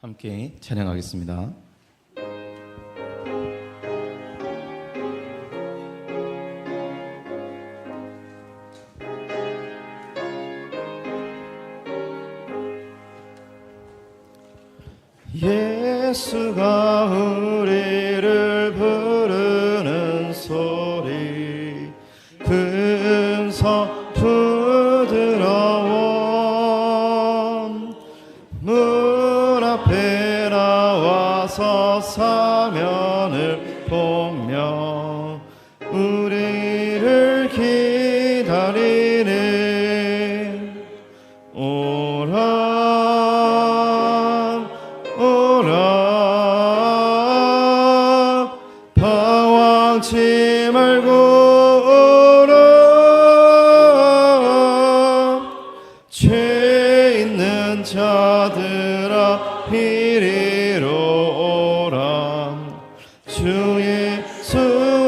함께 찬양하겠습니다. 예수가 우리를 부르는 소리 금서 부드러워 문 앞에 나와서 사면을 보며 우리를 기다리네. 오라 오라 방황치 말고 오라 죄 있는 자들아 이리로 오라 주 예수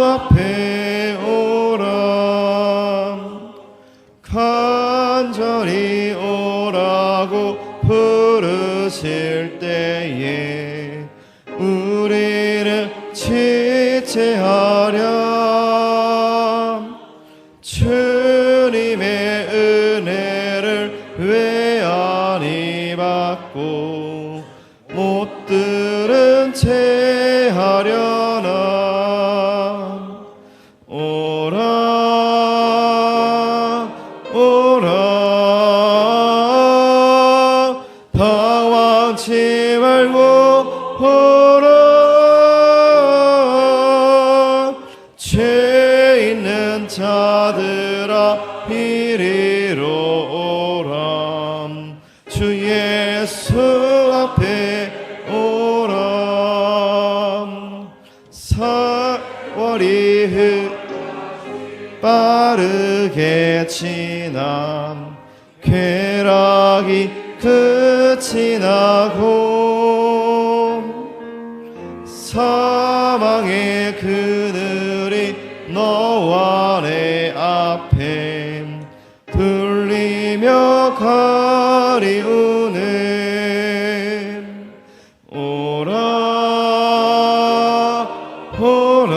앞에 오라 간절히 오라고 부르실 때에 우리를 지체하렴. 주님의 은혜를 왜 아니 받고 못 들은 채 하려나. 오라 오라 방황치 말고 오라 죄 있는 자들아 이리로 오라 주 예수 앞에 오라. 사월이 빠르게 지나 쾌락이 끝이 나고 사망의 그늘이 너와 내 앞에 들리며 가리우네. 오라 오라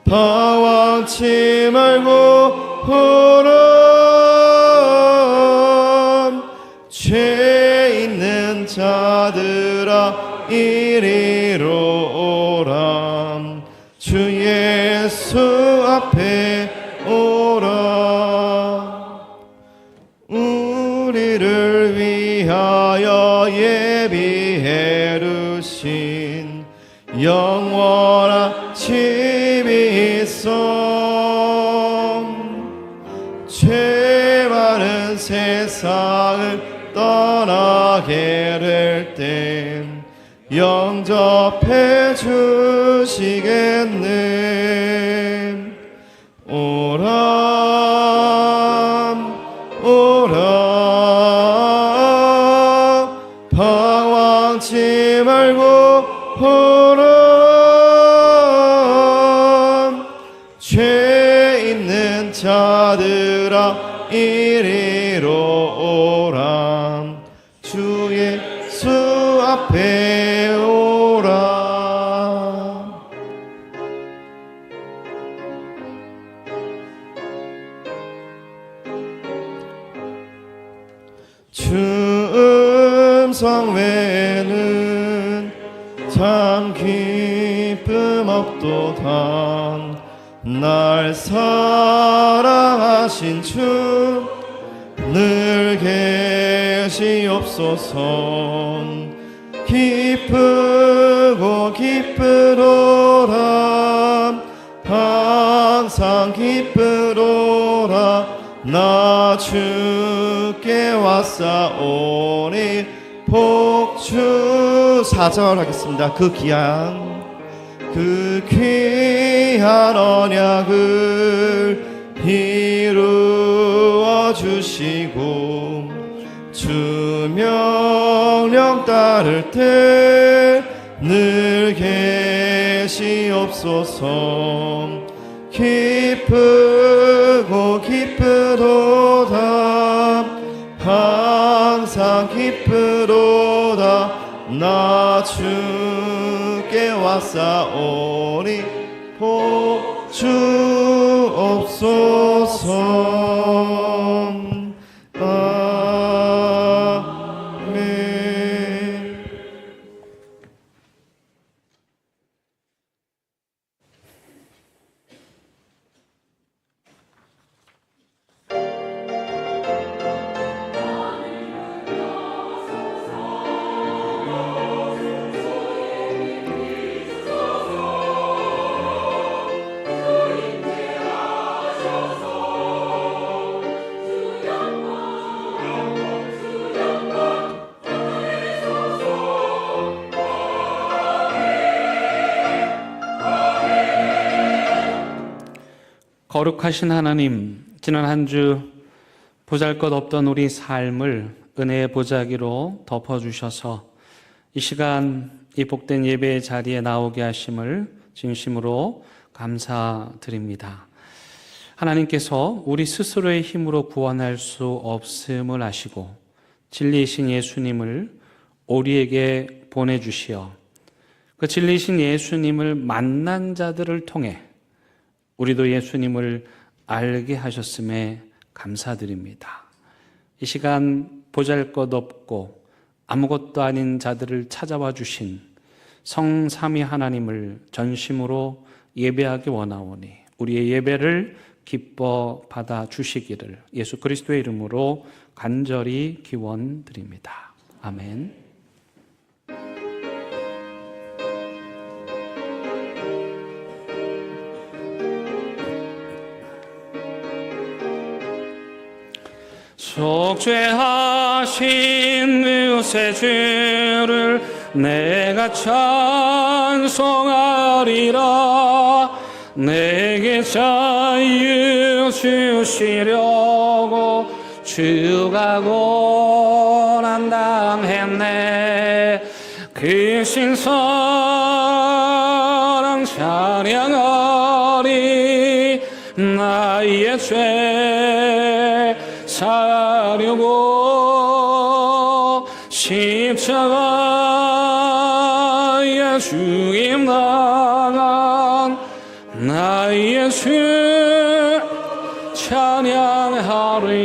방황치 말고 오라 죄 있는 자들아 이리로 오라 주 예수 앞에 오라. 우리를 위하여 예비해 두신 영원한 집이 있어. 죄 많은 세상을 떠나게 될 땐 영접해 주시겠네. 오라 오라 방황치 말고 오라 죄 있는 자들아 이리로 오라 주 예수 앞에 오라. 주 음성 외에는 참 기쁨 없도다. 날 사랑하신 주 늘 계시옵소서. 기쁘고 기쁘도다 항상 기쁘도다 나 주께 왔사오니 복주. 4절 하겠습니다. 그 귀한 언약을 이루어 주시고 주 명령 따를 때 늘 계시옵소서. 기쁘고 기쁘도다 항상 기쁘도다. 나 주께 왔사오니 보주옵소서. 아멘. 거룩하신 하나님, 지난 한 주 보잘것없던 우리 삶을 은혜의 보자기로 덮어주셔서 이 시간 이 복된 예배의 자리에 나오게 하심을 진심으로 감사드립니다. 하나님께서 우리 스스로의 힘으로 구원할 수 없음을 아시고 진리이신 예수님을 우리에게 보내주시어 그 진리이신 예수님을 만난 자들을 통해 우리도 예수님을 알게 하셨음에 감사드립니다. 이 시간 보잘것없고 아무것도 아닌 자들을 찾아와 주신 성삼위 하나님을 전심으로 예배하기 원하오니 우리의 예배를 기뻐 받아 주시기를 예수 그리스도의 이름으로 간절히 기원드립니다. 아멘. 속죄하신 그새 죄를 내가 찬송하리라. 내게 자유 주시려고 주가 고난당했네. 그 신사랑 찬양하리. 나의 죄 사려고 십자가에 죽임 당한 나의 주 찬양하리.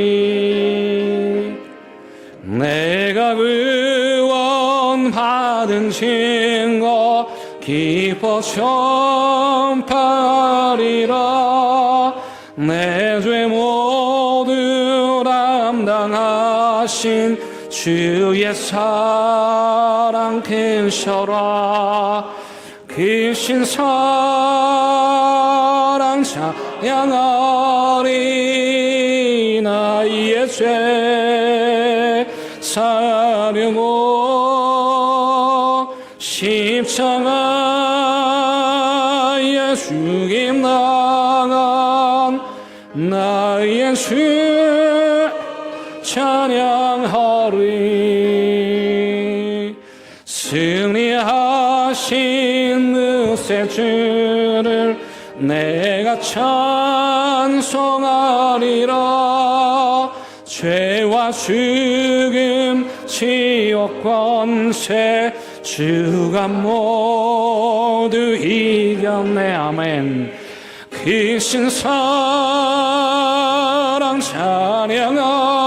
내가 구원 받은 증거 기뻐 전파하리라. 내 죄 모두 담당하신 주의 사랑 크셔라. 크신 사랑 찬양하리. 나의 죄 사려고 십자가에 죽임 당한 나의 주 찬양하리. 승리하신 그새 주를 내가 찬송하리라. 죄와 죽음 지옥 권세 주가 모두 이겼네. 아멘. 크신 사랑 찬양하리.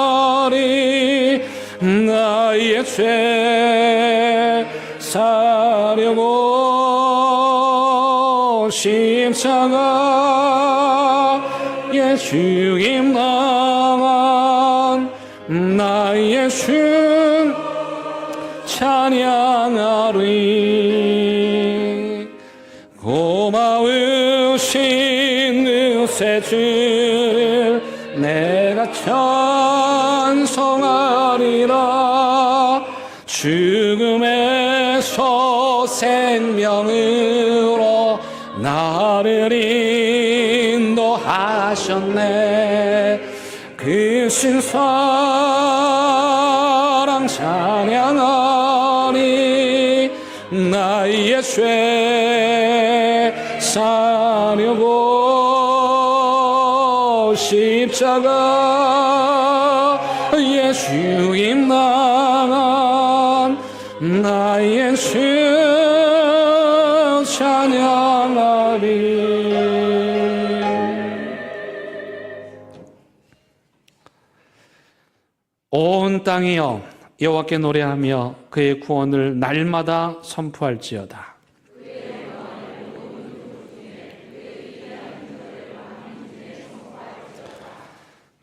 나의 죄 사려고 십자가에 죽임 당한 나의 주 찬양하리. 고마우신 그새 주를 내가 찬송하리라. 죽음에서 생명으로 나를 인도하셨네. 크신 사랑 찬양하리. 나의 죄 사려고 십자가에 주임 당한 나의 주 찬양하리. 온 땅이여 여호와께 노래하며 그의 구원을 날마다 선포할지어다.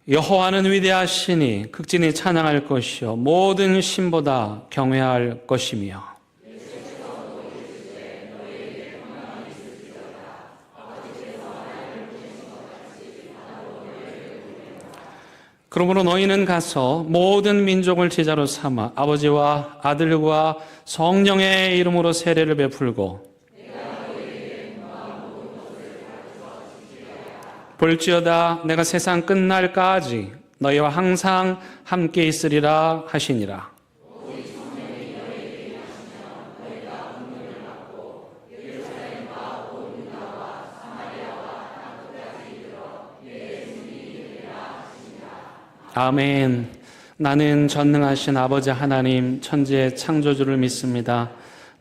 여호와는 위대하시니 극진히 찬양할 것이요 모든 신보다 경외할 것이며 그러므로 너희는 가서 모든 민족을 제자로 삼아 아버지와 아들과 성령의 이름으로 세례를 베풀고 볼지어다 내가 세상 끝날까지 너희와 항상 함께 있으리라 하시니라. 아멘. 나는 전능하신 아버지 하나님 천지의 창조주를 믿습니다.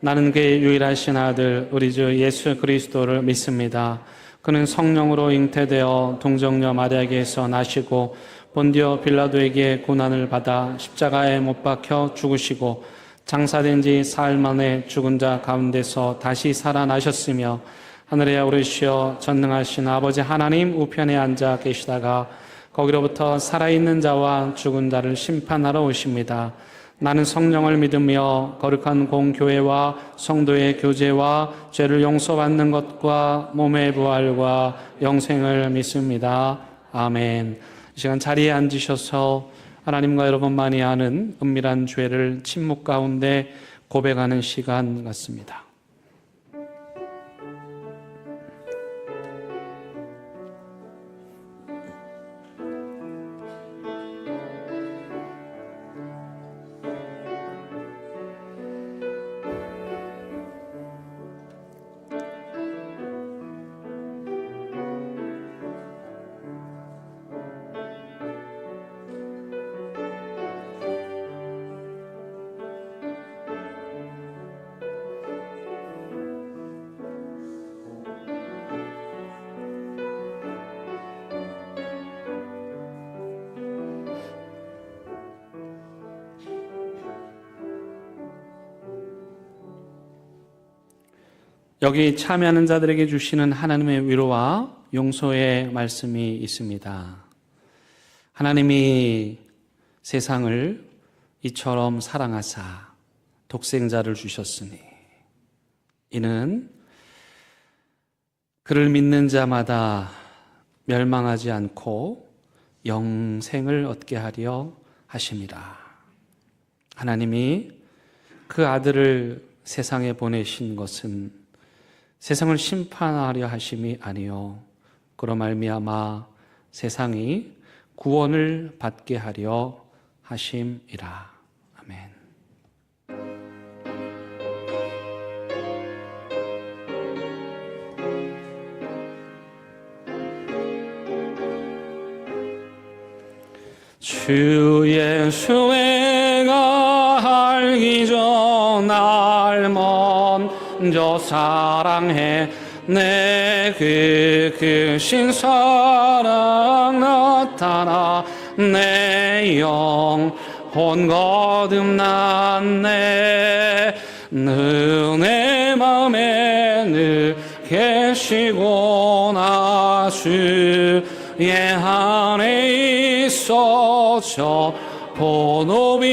나는 그의 유일하신 아들 우리 주 예수 그리스도를 믿습니다. 그는 성령으로 잉태되어 동정녀 마리아에게서 나시고 본디오 빌라도에게 고난을 받아 십자가에 못 박혀 죽으시고 장사된 지 사흘 만에 죽은 자 가운데서 다시 살아나셨으며 하늘에 오르시어 전능하신 아버지 하나님 우편에 앉아 계시다가 거기로부터 살아있는 자와 죽은 자를 심판하러 오십니다. 나는 성령을 믿으며 거룩한 공교회와 성도의 교제와 죄를 용서받는 것과 몸의 부활과 영생을 믿습니다. 아멘. 이 시간 자리에 앉으셔서 하나님과 여러분만이 아는 은밀한 죄를 침묵 가운데 고백하는 시간 같습니다. 여기 참여하는 자들에게 주시는 하나님의 위로와 용서의 말씀이 있습니다. 하나님이 세상을 이처럼 사랑하사 독생자를 주셨으니 이는 그를 믿는 자마다 멸망하지 않고 영생을 얻게 하려 하심이라. 하나님이 그 아들을 세상에 보내신 것은 세상을 심판하려 하심이 아니요 그로 말미암아 세상이 구원을 받게 하려 하심이라. 아멘. 주 예수 내가 알기 전 날 먼저 사랑해 내 그 크신 사랑 나타나 내 영혼 거듭났네. 내 맘에 늘 계시고 나 주의 안에 있어 저 포도비유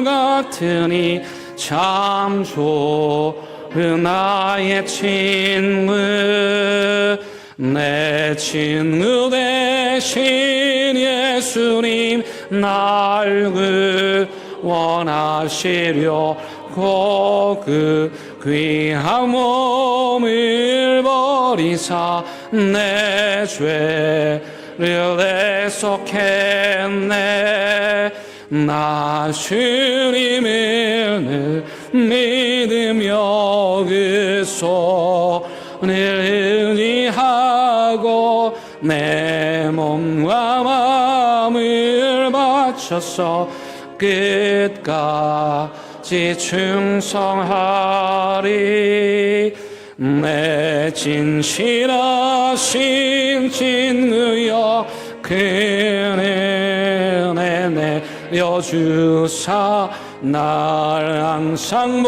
같으니 참 좋은 나의 친구. 내 친구 대신 예수님 날 구원하시려고 그 귀한 몸을 버리사 내 죄를 대속했네. 나 주님을 믿으며 그 손을 의지하고 내 몸과 마음을 바쳐 하셔서 끝까지 충성하리. 내 진실하신 진의여 그 은혜 내려주사 날 항상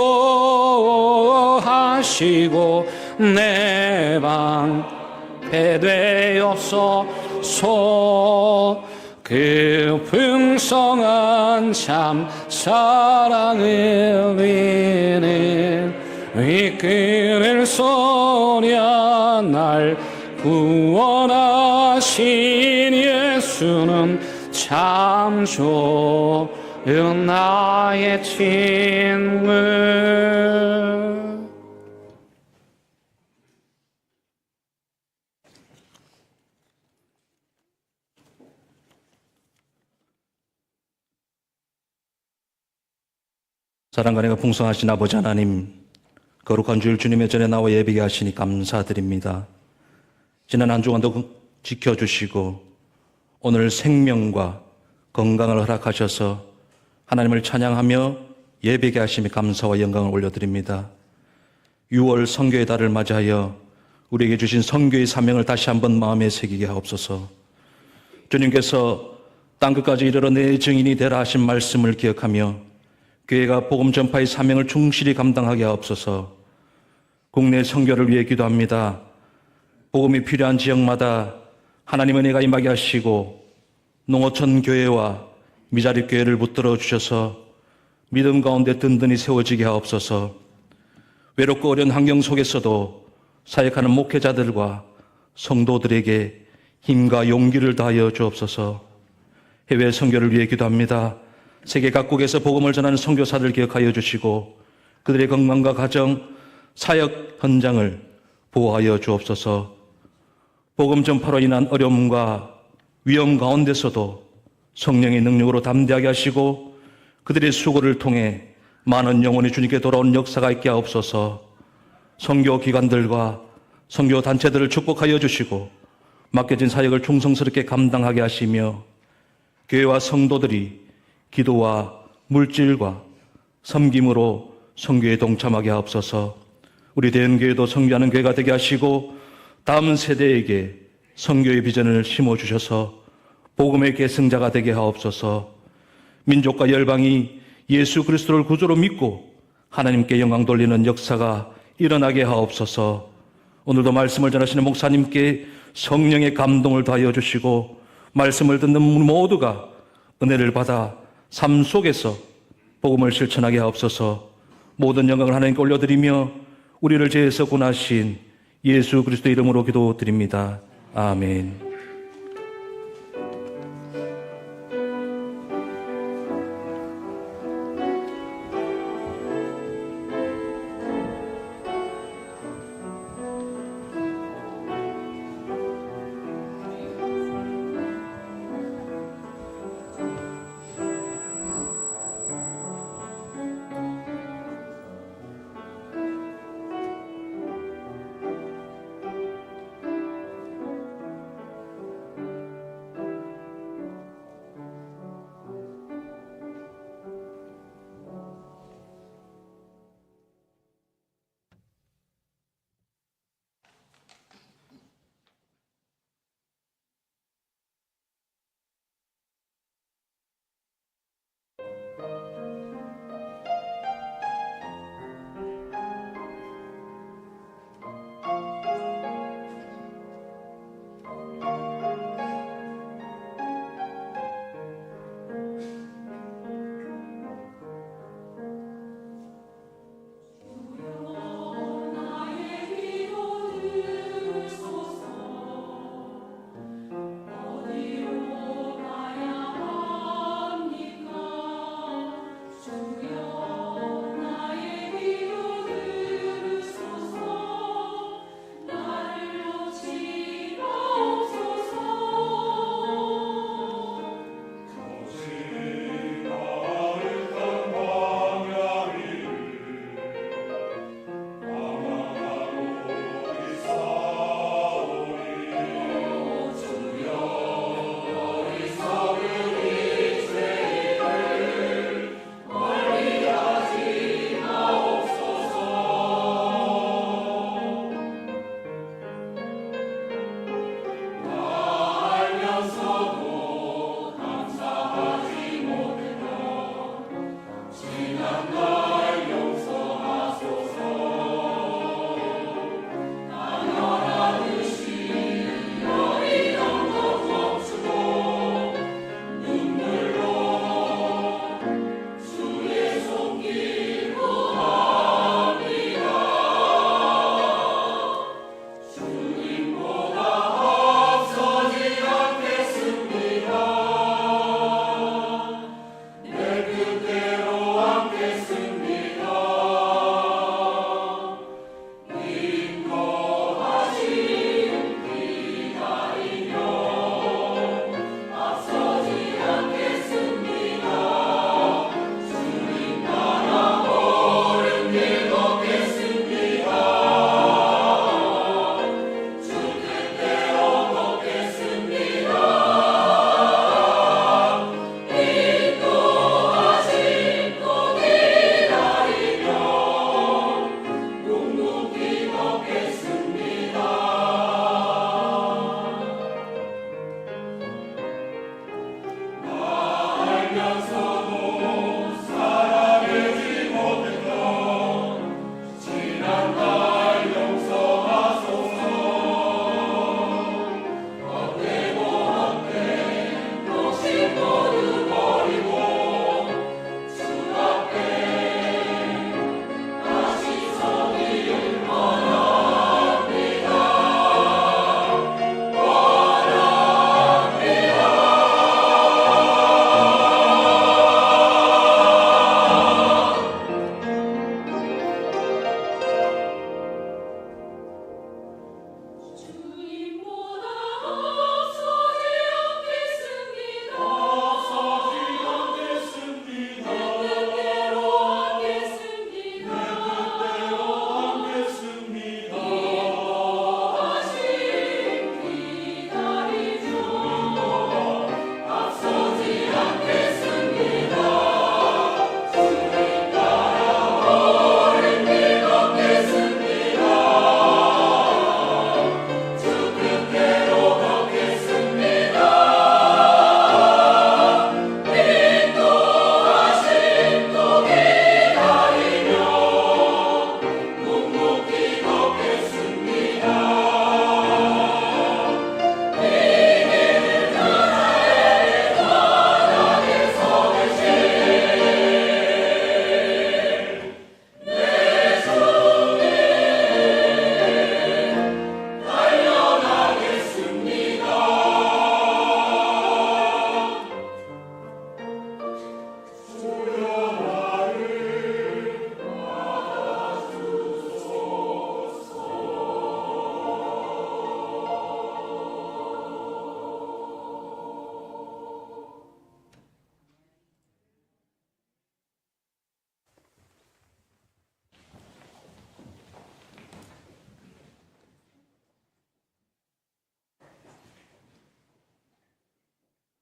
보호하시고 내 방패 되옵소서. 그 풍성한 참 사랑을 이끌 소냐 날 구원하신 예수는 참 좋은 나의 친구. 사랑과 은혜가 풍성하신 아버지 하나님, 거룩한 주일 주님의 전에 나와 예비게 하시니 감사드립니다. 지난 한 주간도 지켜주시고 오늘 생명과 건강을 허락하셔서 하나님을 찬양하며 예비게 하심이 감사와 영광을 올려드립니다. 6월 선교의 달을 맞이하여 우리에게 주신 선교의 사명을 다시 한번 마음에 새기게 하옵소서. 주님께서 땅끝까지 이르러 내 증인이 되라 하신 말씀을 기억하며 교회가 복음 전파의 사명을 충실히 감당하게 하옵소서. 국내 선교를 위해 기도합니다. 복음이 필요한 지역마다 하나님의 은혜가 임하게 하시고 농어촌 교회와 미자립 교회를 붙들어 주셔서 믿음 가운데 든든히 세워지게 하옵소서. 외롭고 어려운 환경 속에서도 사역하는 목회자들과 성도들에게 힘과 용기를 다하여 주옵소서. 해외 선교를 위해 기도합니다. 세계 각국에서 복음을 전하는 선교사들 기억하여 주시고 그들의 건강과 가정, 사역 현장을 보호하여 주옵소서. 복음 전파로 인한 어려움과 위험 가운데서도 성령의 능력으로 담대하게 하시고 그들의 수고를 통해 많은 영혼이 주님께 돌아온 역사가 있게 하옵소서. 선교 기관들과 선교 단체들을 축복하여 주시고 맡겨진 사역을 충성스럽게 감당하게 하시며 교회와 성도들이 기도와 물질과 섬김으로 선교에 동참하게 하옵소서. 우리 대연교회도 선교하는 교회가 되게 하시고 다음 세대에게 선교의 비전을 심어주셔서 복음의 계승자가 되게 하옵소서. 민족과 열방이 예수 그리스도를 구주로 믿고 하나님께 영광 돌리는 역사가 일어나게 하옵소서. 오늘도 말씀을 전하시는 목사님께 성령의 감동을 더하여 주시고 말씀을 듣는 모두가 은혜를 받아 삶 속에서 복음을 실천하게 하옵소서. 모든 영광을 하나님께 올려드리며 우리를 죄에서 구원하신 예수 그리스도 이름으로 기도드립니다. 아멘.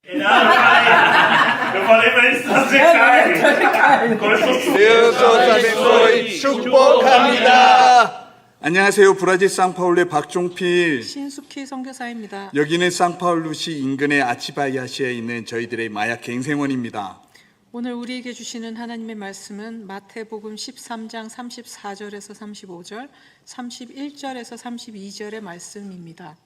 Eu falei pra eles trazer carne. Começou 축복합니다. 안녕하세요. 브라질 상파울루의 박종필. 신숙희 선교사입니다. 여기는 상파울루시 인근의 아치바이아시에 있는 저희들의 마약 갱생원입니다. 오늘 우리에게 주시는 하나님의 말씀은 마태복음 13장 34절에서 35절, 31절에서 32절의 말씀입니다.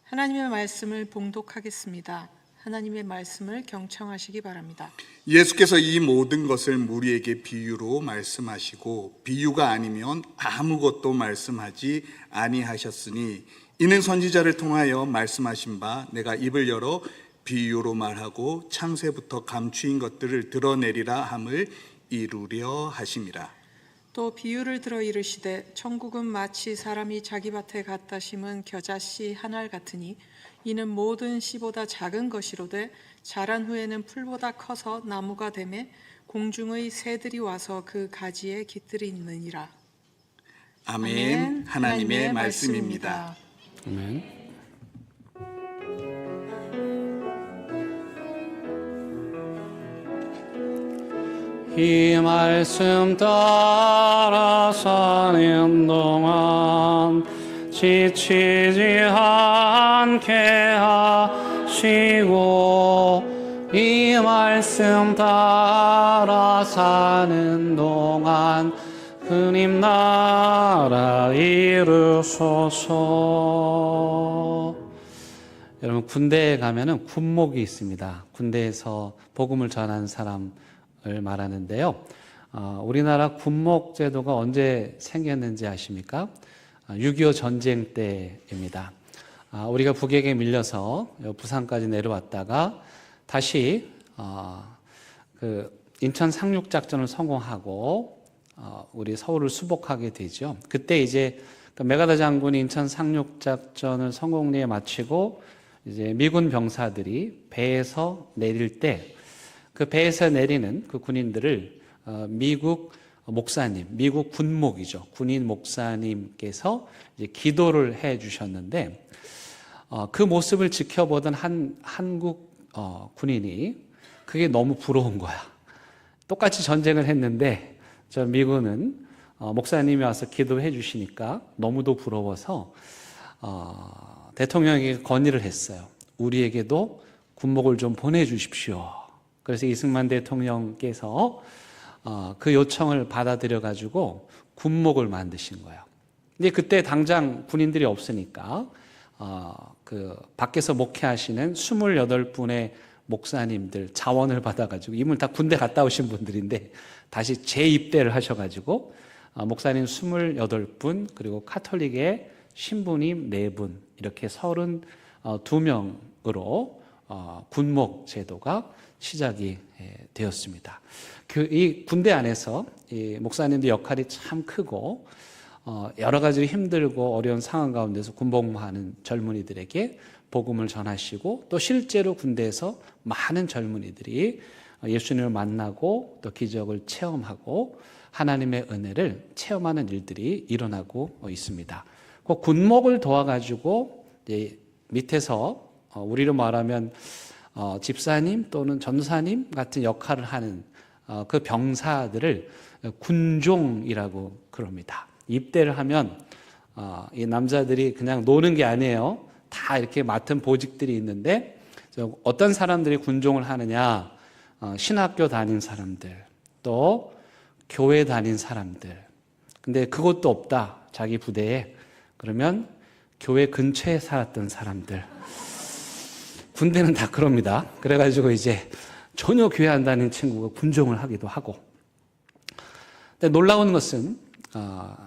하나님의 말씀을 봉독하겠습니다. 하나님의 말씀을 경청하시기 바랍니다. 예수께서 이 모든 것을 무리에게 비유로 말씀하시고 비유가 아니면 아무것도 말씀하지 아니하셨으니 이는 선지자를 통하여 말씀하신 바 내가 입을 열어 비유로 말하고 창세부터 감추인 것들을 드러내리라 함을 이루려 하심이라. 또 비유를 들어 이르시되 천국은 마치 사람이 자기 밭에 갖다 심은 겨자씨 한 알 같으니 이는 모든 씨보다 작은 것이로되 자란 후에는 풀보다 커서 나무가 되매 공중의 새들이 와서 그 가지에 깃들이느니라. 아멘. 하나님의 말씀입니다. 아멘. 이 말씀 따라 사는 동안 지치지 않게 하시고 이 말씀 따라 사는 동안 주님 나라 이루소서. 여러분 군대에 가면은 군목이 있습니다. 군대에서 복음을 전하는 사람을 말하는데요. 우리나라 군목 제도가 언제 생겼는지 아십니까? 6.25 전쟁 때입니다. 우리가 북에게 밀려서 부산까지 내려왔다가 다시 인천 상륙작전을 성공하고 우리 서울을 수복하게 되죠. 그때 이제 메가다 장군이 인천 상륙작전을 성공리에 마치고 이제 미군 병사들이 배에서 내릴 때 그 배에서 내리는 그 군인들을 미국 목사님, 미국 군목이죠. 군인 목사님께서 이제 기도를 해 주셨는데 그 모습을 지켜보던 한국 군인이 그게 너무 부러운 거야. 똑같이 전쟁을 했는데 저 미군은 목사님이 와서 기도해 주시니까 너무도 부러워서 대통령에게 건의를 했어요. 우리에게도 군목을 좀 보내주십시오. 그래서 이승만 대통령께서 그 요청을 받아들여 가지고 군목을 만드신 거예요. 근데 그때 당장 군인들이 없으니까 그 밖에서 목회하시는 28분의 목사님들 자원을 받아가지고 이분 다 군대 갔다 오신 분들인데 다시 재입대를 하셔가지고 목사님 28분 그리고 카톨릭의 신부님 4분 이렇게 32명으로 군목 제도가 시작이 되었습니다. 이 군대 안에서 이 목사님들 역할이 참 크고 여러 가지로 힘들고 어려운 상황 가운데서 군복무하는 젊은이들에게 복음을 전하시고 또 실제로 군대에서 많은 젊은이들이 예수님을 만나고 또 기적을 체험하고 하나님의 은혜를 체험하는 일들이 일어나고 있습니다. 그 군목을 도와가지고 밑에서 우리로 말하면 집사님 또는 전사님 같은 역할을 하는 그 병사들을 군종이라고 그럽니다. 입대를 하면 이 남자들이 그냥 노는 게 아니에요. 다 이렇게 맡은 보직들이 있는데 어떤 사람들이 군종을 하느냐? 신학교 다닌 사람들, 또 교회 다닌 사람들. 근데 그것도 없다. 자기 부대에. 그러면 교회 근처에 살았던 사람들. 군대는 다 그럽니다. 그래가지고 이제 전혀 교회 안 다니는 친구가 군종을 하기도 하고. 근데 놀라운 것은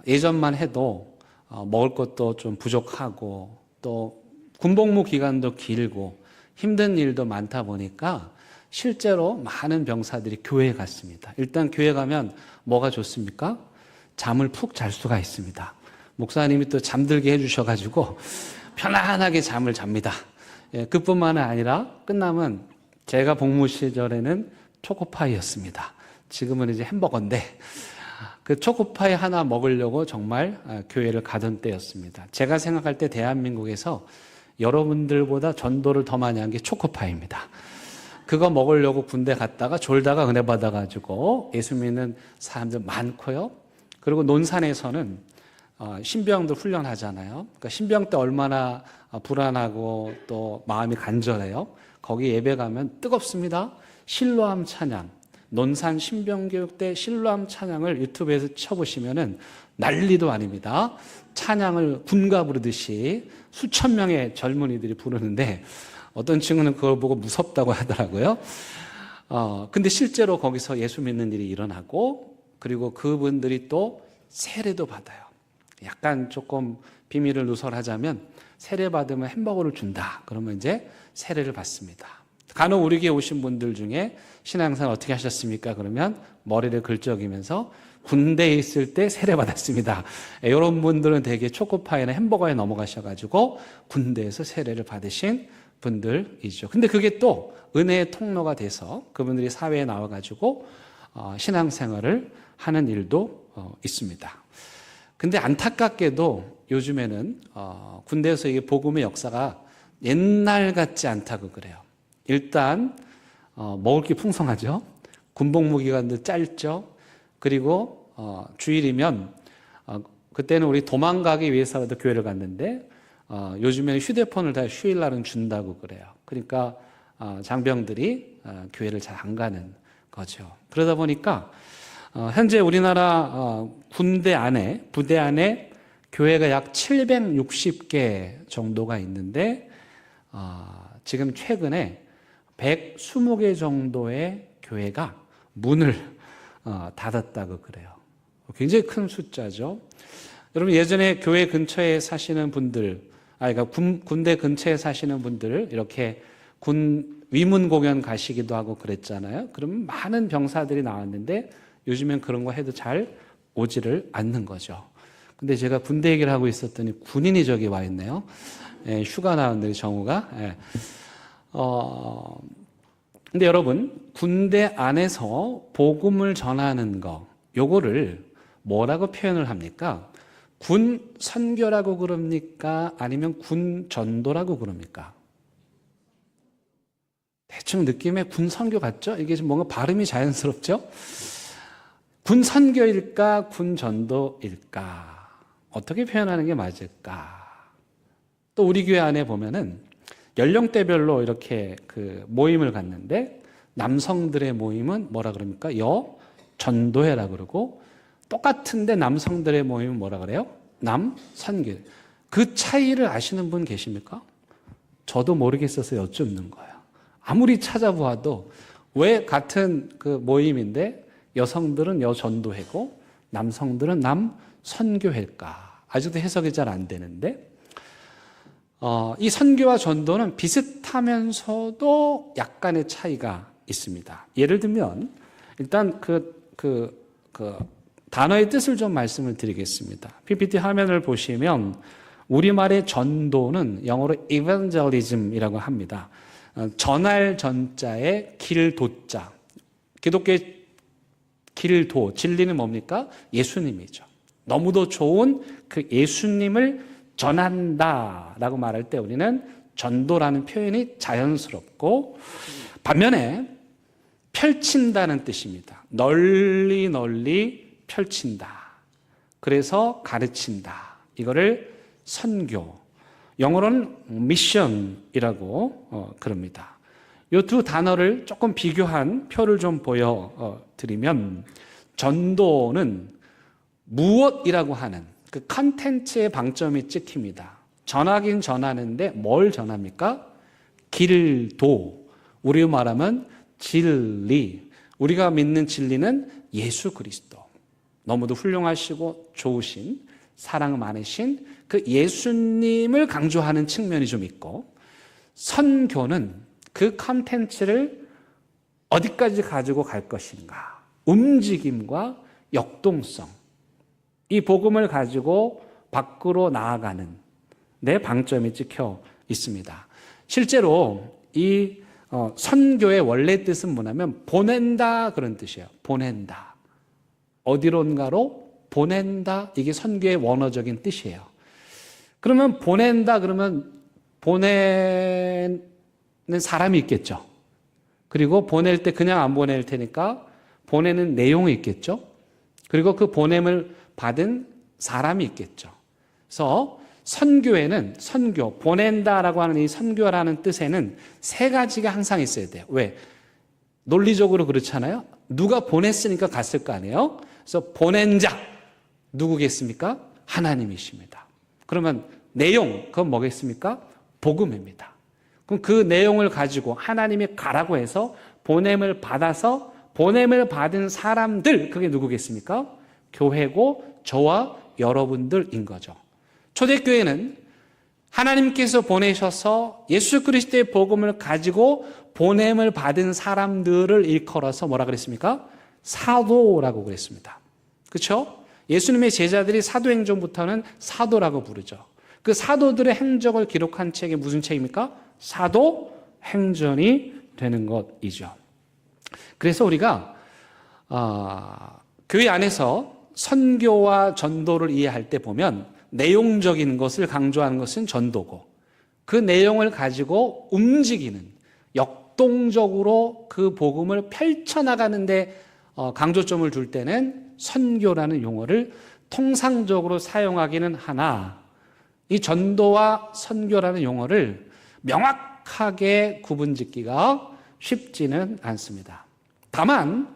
예전만 해도 먹을 것도 좀 부족하고 또 군복무 기간도 길고 힘든 일도 많다 보니까 실제로 많은 병사들이 교회에 갔습니다. 일단 교회 가면 뭐가 좋습니까? 잠을 푹 잘 수가 있습니다. 목사님이 또 잠들게 해주셔가지고 편안하게 잠을 잡니다. 그뿐만 아니라 끝나면 제가 복무 시절에는 초코파이였습니다. 지금은 이제 햄버거인데 그 초코파이 하나 먹으려고 정말 교회를 가던 때였습니다. 제가 생각할 때 대한민국에서 여러분들보다 전도를 더 많이 한 게 초코파이입니다. 그거 먹으려고 군대 갔다가 졸다가 은혜 받아가지고 예수 믿는 사람들 많고요. 그리고 논산에서는 신병도 훈련하잖아요. 그러니까 신병 때 얼마나 불안하고 또 마음이 간절해요. 거기 예배 가면 뜨겁습니다. 실로암 찬양, 논산 신병교육 때 실로암 찬양을 유튜브에서 쳐보시면은 난리도 아닙니다. 찬양을 군가 부르듯이 수천 명의 젊은이들이 부르는데 어떤 친구는 그걸 보고 무섭다고 하더라고요. 근데 실제로 거기서 예수 믿는 일이 일어나고 그리고 그분들이 또 세례도 받아요. 약간 조금 비밀을 누설하자면 세례 받으면 햄버거를 준다. 그러면 이제 세례를 받습니다. 간혹 우리 교회 오신 분들 중에 신앙생활 어떻게 하셨습니까? 그러면 머리를 긁적이면서 군대에 있을 때 세례 받았습니다. 이런 분들은 되게 초코파이나 햄버거에 넘어가셔가지고 군대에서 세례를 받으신 분들이죠. 근데 그게 또 은혜의 통로가 돼서 그분들이 사회에 나와가지고 신앙생활을 하는 일도 있습니다. 근데 안타깝게도 요즘에는 군대에서 이게 복음의 역사가 옛날 같지 않다고 그래요. 일단 먹을 게 풍성하죠. 군복무 기간도 짧죠. 그리고 주일이면 그때는 우리 도망가기 위해서라도 교회를 갔는데 요즘에는 휴대폰을 다 휴일날은 준다고 그래요. 그러니까 장병들이 교회를 잘 안 가는 거죠. 그러다 보니까 현재 우리나라 군대 안에 부대 안에 교회가 약 760개 정도가 있는데 지금 최근에 120개 정도의 교회가 문을 닫았다고 그래요. 굉장히 큰 숫자죠. 여러분 예전에 교회 근처에 사시는 분들, 그러니까 군대 근처에 사시는 분들 이렇게 군 위문 공연 가시기도 하고 그랬잖아요. 그러면 많은 병사들이 나왔는데 요즘엔 그런 거 해도 잘 오지를 않는 거죠. 근데 제가 군대 얘기를 하고 있었더니 군인이 저기 와 있네요. 휴가 나온 정우가. 근데 여러분 군대 안에서 복음을 전하는 거 요거를 뭐라고 표현을 합니까? 군 선교라고 그럽니까? 아니면 군 전도라고 그럽니까? 대충 느낌에 군 선교 같죠? 이게 좀 뭔가 발음이 자연스럽죠? 군 선교일까? 군 전도일까? 어떻게 표현하는 게 맞을까? 또 우리 교회 안에 보면은 연령대별로 이렇게 그 모임을 갖는데 남성들의 모임은 뭐라 그럽니까? 전도회라 그러고 똑같은데 남성들의 모임은 뭐라 그래요? 남선교. 그 차이를 아시는 분 계십니까? 저도 모르겠어서 여쭙는 거예요. 아무리 찾아보아도 왜 같은 그 모임인데 여성들은 여전도회고 남성들은 남선교회일까? 아직도 해석이 잘 안 되는데 이 선교와 전도는 비슷하면서도 약간의 차이가 있습니다. 예를 들면 일단 그 단어의 뜻을 좀 말씀을 드리겠습니다. PPT 화면을 보시면 우리말의 전도는 영어로 evangelism이라고 합니다. 전할 전자에 길도자. 기독교의 길도, 진리는 뭡니까? 예수님이죠. 너무도 좋은 그 예수님을 전한다라고 말할 때 우리는 전도라는 표현이 자연스럽고 반면에 펼친다는 뜻입니다. 널리 펼친다. 그래서 가르친다. 이거를 선교. 영어로는 미션이라고 그럽니다. 이 두 단어를 조금 비교한 표를 좀 보여드리면 전도는 무엇이라고 하는 그 컨텐츠의 방점이 찍힙니다. 전하긴 전하는데 뭘 전합니까? 길도. 우리 말하면 진리. 우리가 믿는 진리는 예수 그리스도. 너무도 훌륭하시고 좋으신 사랑 많으신 그 예수님을 강조하는 측면이 좀 있고 선교는 그 컨텐츠를 어디까지 가지고 갈 것인가 움직임과 역동성 이 복음을 가지고 밖으로 나아가는 내 방점이 찍혀 있습니다. 실제로 이 선교의 원래 뜻은 뭐냐면 보낸다 그런 뜻이에요. 보낸다. 어디론가로 보낸다. 이게 선교의 원어적인 뜻이에요. 그러면 보낸다 그러면 보내는 사람이 있겠죠. 그리고 보낼 때 그냥 안 보낼 테니까 보내는 내용이 있겠죠. 그리고 그 보냄을 받은 사람이 있겠죠. 그래서 선교에는 선교, 보낸다라고 하는 이 선교라는 뜻에는 세 가지가 항상 있어야 돼요. 왜? 논리적으로 그렇잖아요. 누가 보냈으니까 갔을 거 아니에요. 그래서 보낸 자 누구겠습니까? 하나님이십니다. 그러면 내용 그건 뭐겠습니까? 복음입니다. 그럼 그 내용을 가지고 하나님이 가라고 해서 보냄을 받아서 보냄을 받은 사람들 그게 누구겠습니까? 교회고 저와 여러분들인 거죠. 초대교회는 하나님께서 보내셔서 예수 그리스도의 복음을 가지고 보냄을 받은 사람들을 일컬어서 뭐라 그랬습니까? 사도라고 그랬습니다. 그렇죠? 예수님의 제자들이 사도행전부터는 사도라고 부르죠. 그 사도들의 행적을 기록한 책이 무슨 책입니까? 사도행전이 되는 것이죠. 그래서 우리가 교회 안에서 선교와 전도를 이해할 때 보면 내용적인 것을 강조하는 것은 전도고 그 내용을 가지고 움직이는 역동적으로 그 복음을 펼쳐나가는데 강조점을 둘 때는 선교라는 용어를 통상적으로 사용하기는 하나 이 전도와 선교라는 용어를 명확하게 구분짓기가 쉽지는 않습니다. 다만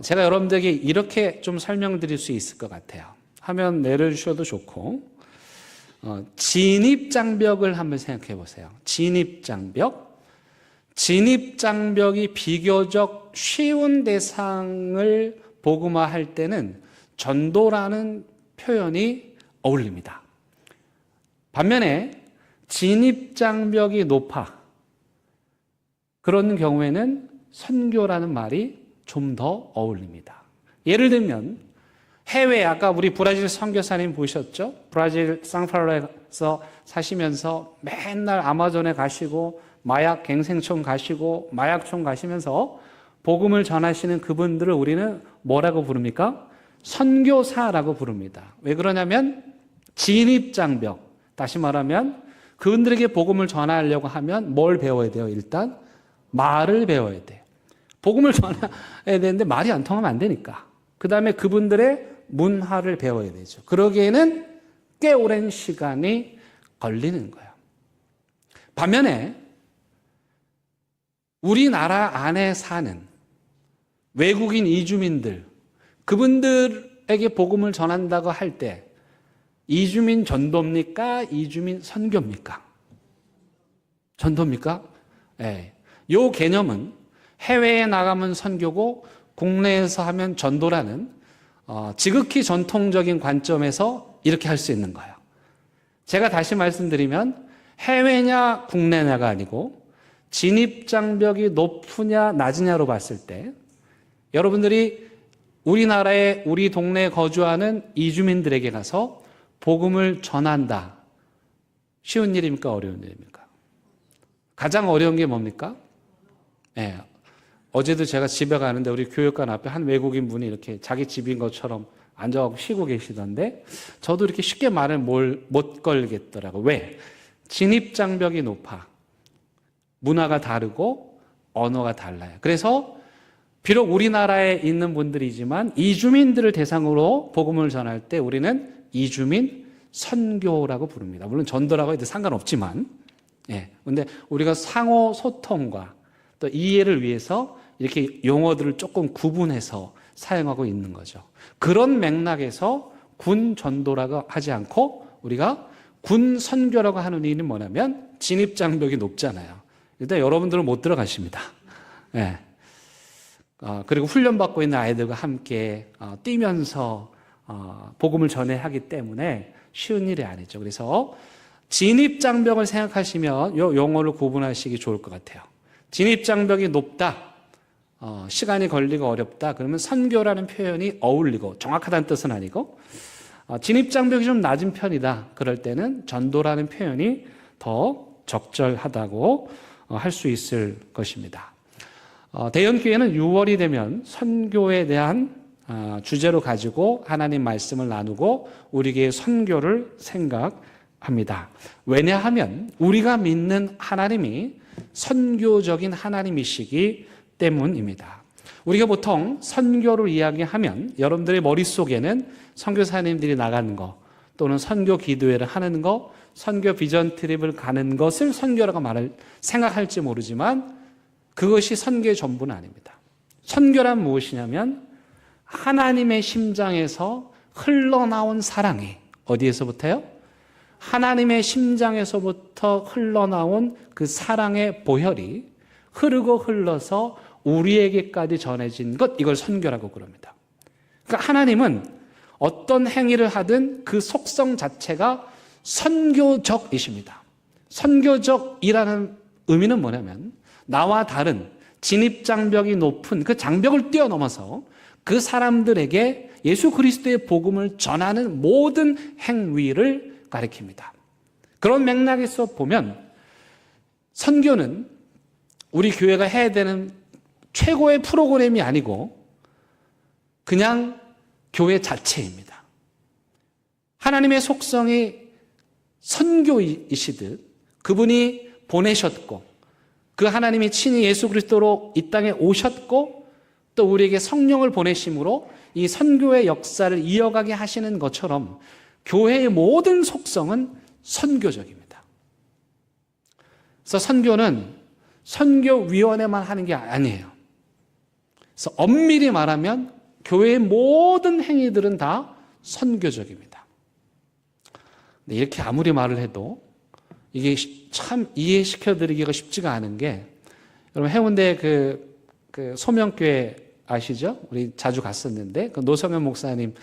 제가 여러분들에게 이렇게 좀 설명드릴 수 있을 것 같아요. 화면 내려주셔도 좋고 진입장벽을 한번 생각해 보세요. 진입장벽이 비교적 쉬운 대상을 복음화할 때는 전도라는 표현이 어울립니다. 반면에 진입장벽이 높아 그런 경우에는 선교라는 말이 좀 더 어울립니다. 예를 들면 해외 아까 우리 브라질 선교사님 보셨죠? 브라질 상파울루에서 사시면서 맨날 아마존에 가시고 마약 갱생촌 가시고 마약촌 가시면서 복음을 전하시는 그분들을 우리는 뭐라고 부릅니까? 선교사라고 부릅니다. 왜 그러냐면 진입장벽, 다시 말하면 그분들에게 복음을 전하려고 하면 뭘 배워야 돼요? 일단 말을 배워야 돼요. 복음을 전해야 되는데 말이 안 통하면 안 되니까. 그 다음에 그분들의 문화를 배워야 되죠. 그러기에는 꽤 오랜 시간이 걸리는 거예요. 반면에 우리나라 안에 사는 외국인 이주민들, 그분들에게 복음을 전한다고 할 때 이주민 전도입니까? 이주민 선교입니까? 전도입니까? 네. 이 개념은 해외에 나가면 선교고 국내에서 하면 전도라는 지극히 전통적인 관점에서 이렇게 할 수 있는 거예요. 제가 다시 말씀드리면 해외냐 국내냐가 아니고 진입장벽이 높으냐 낮으냐로 봤을 때 여러분들이 우리나라에 우리 동네에 거주하는 이주민들에게 가서 복음을 전한다. 쉬운 일입니까? 어려운 일입니까? 가장 어려운 게 뭡니까? 네. 어제도 제가 집에 가는데 우리 교육관 앞에 한 외국인 분이 이렇게 자기 집인 것처럼 앉아서 쉬고 계시던데 저도 이렇게 쉽게 말을 못 걸겠더라고요. 왜? 진입장벽이 높아. 문화가 다르고 언어가 달라요. 그래서 비록 우리나라에 있는 분들이지만 이주민들을 대상으로 복음을 전할 때 우리는 이주민 선교라고 부릅니다. 물론 전도라고 해도 상관없지만 근데 우리가 상호 소통과 또 이해를 위해서 이렇게 용어들을 조금 구분해서 사용하고 있는 거죠. 그런 맥락에서 군 전도라고 하지 않고 우리가 군 선교라고 하는 이유는 뭐냐면 진입장벽이 높잖아요. 일단 여러분들은 못 들어가십니다. 그리고 훈련받고 있는 아이들과 함께 뛰면서 복음을 전해야 하기 때문에 쉬운 일이 아니죠. 그래서 진입장벽을 생각하시면 이 용어를 구분하시기 좋을 것 같아요. 진입장벽이 높다, 시간이 걸리고 어렵다, 그러면 선교라는 표현이 어울리고 정확하다는 뜻은 아니고 진입장벽이 좀 낮은 편이다, 그럴 때는 전도라는 표현이 더 적절하다고 할 수 있을 것입니다. 대연교회는 6월이 되면 선교에 대한 주제로 가지고 하나님 말씀을 나누고 우리에게 선교를 생각합니다. 합니다. 왜냐하면 우리가 믿는 하나님이 선교적인 하나님이시기 때문입니다. 우리가 보통 선교를 이야기하면 여러분들의 머릿속에는 선교사님들이 나가는 거, 또는 선교 기도회를 하는 거, 선교 비전 트립을 가는 것을 선교라고 생각할지 모르지만 그것이 선교의 전부는 아닙니다. 선교란 무엇이냐면 하나님의 심장에서 흘러나온 사랑이 어디에서부터요? 하나님의 심장에서부터 흘러나온 그 사랑의 보혈이 흐르고 흘러서 우리에게까지 전해진 것, 이걸 선교라고 그럽니다. 그러니까 하나님은 어떤 행위를 하든 그 속성 자체가 선교적이십니다. 선교적이라는 의미는 뭐냐면 나와 다른 진입장벽이 높은 그 장벽을 뛰어넘어서 그 사람들에게 예수 그리스도의 복음을 전하는 모든 행위를 가리킵니다. 그런 맥락에서 보면 선교는 우리 교회가 해야 되는 최고의 프로그램이 아니고 그냥 교회 자체입니다. 하나님의 속성이 선교이시듯 그분이 보내셨고 그 하나님이 친히 예수 그리스도로 이 땅에 오셨고 또 우리에게 성령을 보내심으로 이 선교의 역사를 이어가게 하시는 것처럼 교회의 모든 속성은 선교적입니다. 그래서 선교는 선교위원회만 하는 게 아니에요. 그래서 엄밀히 말하면 교회의 모든 행위들은 다 선교적입니다. 근데 이렇게 아무리 말을 해도 이게 참 이해시켜드리기가 쉽지가 않은 게, 여러분 해운대 그 소명교회 아시죠? 우리 자주 갔었는데 그 노성현 목사님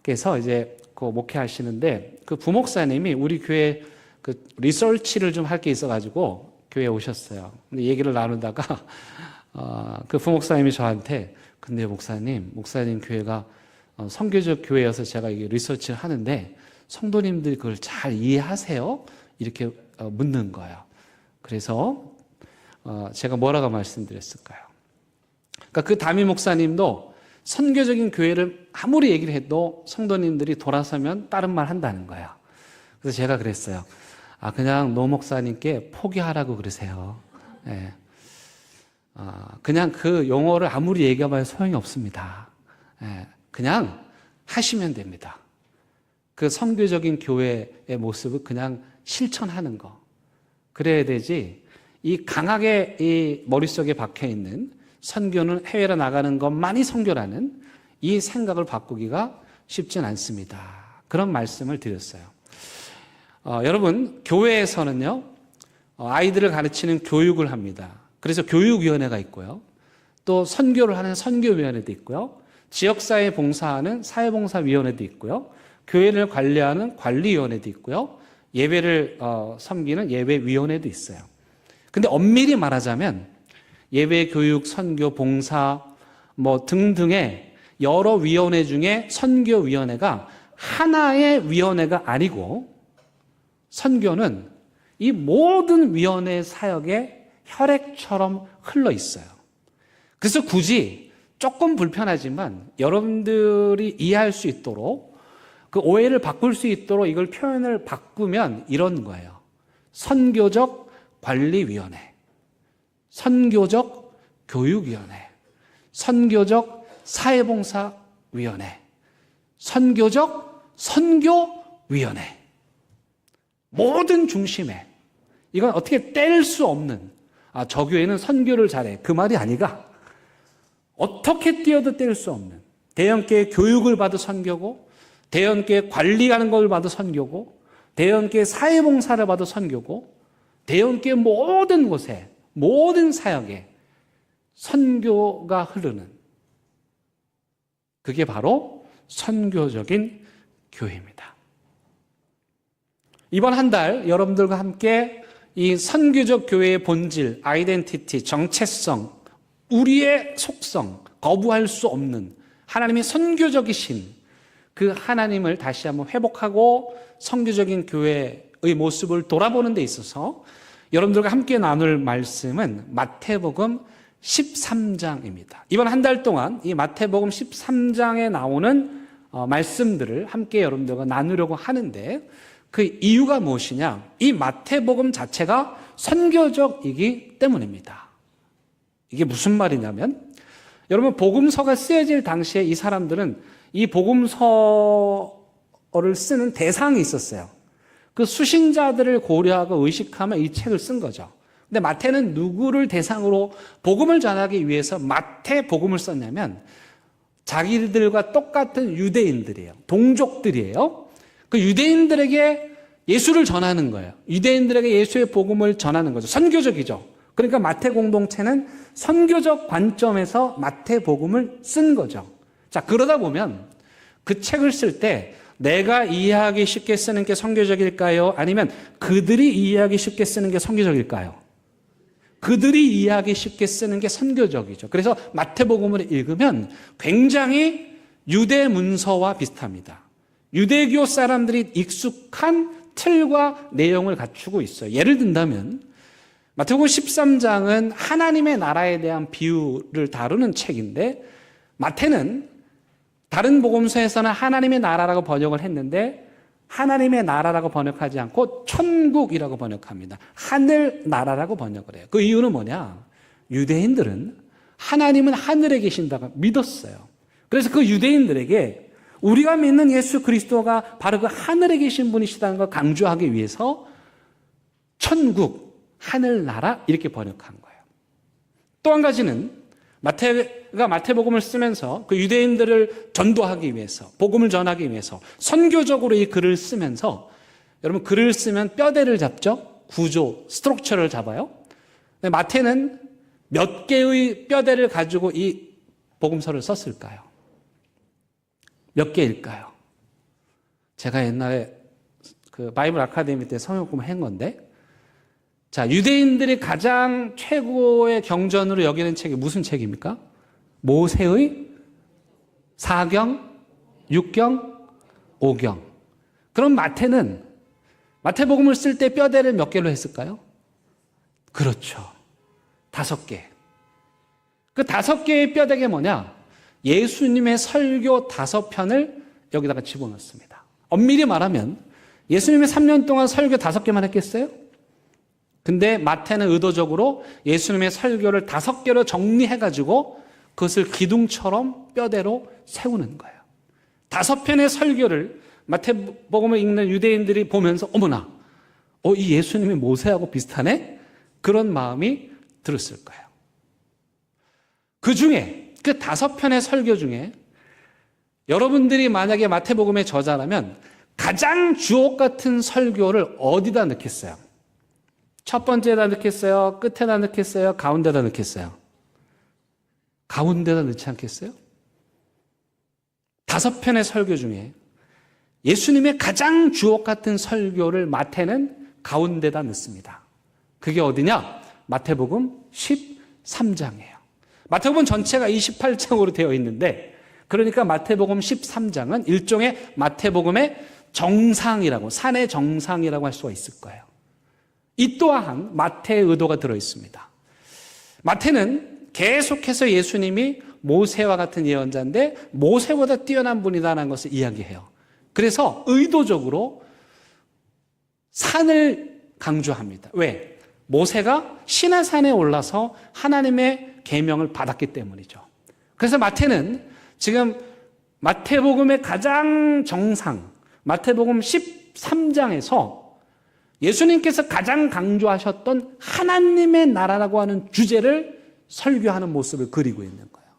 께서 이제 그 목회하시는데 그 부목사님이 우리 교회 그 리서치를 좀 할 게 있어가지고 교회에 오셨어요. 근데 얘기를 나누다가 그 부목사님이 저한테 근데 목사님 교회가 선교적 교회여서 제가 이게 리서치를 하는데 성도님들이 그걸 잘 이해하세요? 이렇게 묻는 거예요. 그래서 제가 뭐라고 말씀드렸을까요? 그러니까 그 담임 목사님도 선교적인 교회를 아무리 얘기를 해도 성도님들이 돌아서면 다른 말 한다는 거예요. 그래서 제가 그랬어요. 그냥 노 목사님께 포기하라고 그러세요. 네. 그냥 그 용어를 아무리 얘기해봐야 소용이 없습니다. 네. 그냥 하시면 됩니다. 그 선교적인 교회의 모습을 그냥 실천하는 거. 그래야 되지, 이 강하게 이 머릿속에 박혀있는 선교는 해외로 나가는 것만이 선교라는 이 생각을 바꾸기가 쉽진 않습니다. 그런 말씀을 드렸어요. 여러분, 교회에서는요, 아이들을 가르치는 교육을 합니다. 그래서 교육위원회가 있고요. 또 선교를 하는 선교위원회도 있고요. 지역사회 봉사하는 사회봉사위원회도 있고요. 교회를 관리하는 관리위원회도 있고요. 예배를 섬기는 예배위원회도 있어요. 근데 엄밀히 말하자면 예배, 교육, 선교, 봉사 뭐 등등의 여러 위원회 중에 선교위원회가 하나의 위원회가 아니고 선교는 이 모든 위원회의 사역에 혈액처럼 흘러 있어요. 그래서 굳이 조금 불편하지만 여러분들이 이해할 수 있도록 그 오해를 바꿀 수 있도록 이걸 표현을 바꾸면 이런 거예요. 선교적 관리위원회, 선교적 교육위원회, 선교적 사회봉사위원회, 선교적 선교위원회. 모든 중심에 이건 어떻게 뗄 수 없는, 저 교회는 선교를 잘해, 그 말이 아니라 어떻게 띄어도 뗄 수 없는, 대형교회 교육을 봐도 선교고, 대형교회 관리하는 걸 봐도 선교고, 대형교회 사회봉사를 봐도 선교고, 대형교회 모든 곳에, 모든 사역에 선교가 흐르는, 그게 바로 선교적인 교회입니다. 이번 한 달 여러분들과 함께 이 선교적 교회의 본질, 아이덴티티, 정체성, 우리의 속성, 거부할 수 없는 하나님의 선교적이신 그 하나님을 다시 한번 회복하고 선교적인 교회의 모습을 돌아보는 데 있어서 여러분들과 함께 나눌 말씀은 마태복음 13장입니다. 이번 한 달 동안 이 마태복음 13장에 나오는 말씀들을 함께 여러분들과 나누려고 하는데, 그 이유가 무엇이냐? 이 마태복음 자체가 선교적이기 때문입니다. 이게 무슨 말이냐면, 여러분, 복음서가 쓰여질 당시에 이 사람들은 이 복음서를 쓰는 대상이 있었어요. 그 수신자들을 고려하고 의식하며 이 책을 쓴 거죠. 근데 마태는 누구를 대상으로 복음을 전하기 위해서 마태복음을 썼냐면, 자기들과 똑같은 유대인들이에요. 동족들이에요. 그 유대인들에게 예수를 전하는 거예요. 유대인들에게 예수의 복음을 전하는 거죠. 선교적이죠. 그러니까 마태 공동체는 선교적 관점에서 마태복음을 쓴 거죠. 자, 그러다 보면 그 책을 쓸 때 내가 이해하기 쉽게 쓰는 게 선교적일까요? 아니면 그들이 이해하기 쉽게 쓰는 게 선교적일까요? 그들이 이해하기 쉽게 쓰는 게 선교적이죠. 그래서 마태복음을 읽으면 굉장히 유대 문서와 비슷합니다. 유대교 사람들이 익숙한 틀과 내용을 갖추고 있어요. 예를 든다면 마태복음 13장은 하나님의 나라에 대한 비유를 다루는 책인데, 마태는 다른 복음서에서는 하나님의 나라라고 번역을 했는데 하나님의 나라라고 번역하지 않고 천국이라고 번역합니다. 하늘 나라라고 번역을 해요. 그 이유는 뭐냐? 유대인들은 하나님은 하늘에 계신다고 믿었어요. 그래서 그 유대인들에게 우리가 믿는 예수 그리스도가 바로 그 하늘에 계신 분이시다는 걸 강조하기 위해서 천국, 하늘나라 이렇게 번역한 거예요. 또 한 가지는 마태가 마태복음을 쓰면서 그 유대인들을 전도하기 위해서, 복음을 전하기 위해서 선교적으로 이 글을 쓰면서, 여러분 글을 쓰면 뼈대를 잡죠? 구조, 스트럭처를 잡아요. 근데 마태는 몇 개의 뼈대를 가지고 이 복음서를 썼을까요? 몇 개일까요? 제가 옛날에 그 바이블 아카데미 때 성역공부 한 건데, 자, 유대인들이 가장 최고의 경전으로 여기는 책이 무슨 책입니까? 모세의 4경, 6경, 5경. 그럼 마태는 마태복음을 쓸 때 뼈대를 몇 개로 했을까요? 그렇죠. 5개. 그 5개의 뼈대가 뭐냐? 예수님의 설교 5편을 여기다가 집어넣습니다. 엄밀히 말하면 예수님이 3년 동안 설교 5개만 했겠어요? 근데 마태는 의도적으로 예수님의 설교를 5개로 정리해가지고 그것을 기둥처럼 뼈대로 세우는 거예요. 5편의 설교를 마태복음을 읽는 유대인들이 보면서 어머나, 이 예수님이 모세하고 비슷하네? 그런 마음이 들었을 거예요. 그 중에, 그 5편의 설교 중에 여러분들이 만약에 마태복음의 저자라면 가장 주옥 같은 설교를 어디다 넣겠어요? 첫 번째에다 넣겠어요? 끝에다 넣겠어요? 가운데다 넣겠어요? 가운데다 넣지 않겠어요? 5편의 설교 중에 예수님의 가장 주옥 같은 설교를 마태는 가운데다 넣습니다. 그게 어디냐? 마태복음 13장이에요. 마태복음 전체가 28장으로 되어 있는데, 그러니까 마태복음 13장은 일종의 마태복음의 정상이라고, 산의 정상이라고 할 수가 있을 거예요. 이 또한 마태의 의도가 들어 있습니다. 마태는 계속해서 예수님이 모세와 같은 예언자인데 모세보다 뛰어난 분이다라는 것을 이야기해요. 그래서 의도적으로 산을 강조합니다. 왜? 모세가 시내산에 올라서 하나님의 계명을 받았기 때문이죠. 그래서 마태는 지금 마태복음의 가장 정상, 마태복음 13장에서 예수님께서 가장 강조하셨던 하나님의 나라라고 하는 주제를 설교하는 모습을 그리고 있는 거예요.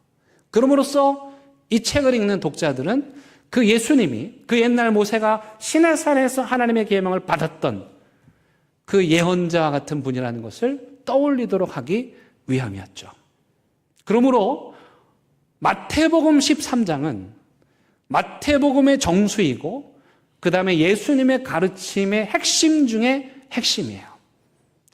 그럼으로써 이 책을 읽는 독자들은 그 예수님이 그 옛날 모세가 시내산에서 하나님의 계명을 받았던 그 예언자와 같은 분이라는 것을 떠올리도록 하기 위함이었죠. 그러므로 마태복음 13장은 마태복음의 정수이고 그 다음에 예수님의 가르침의 핵심 중에 핵심이에요.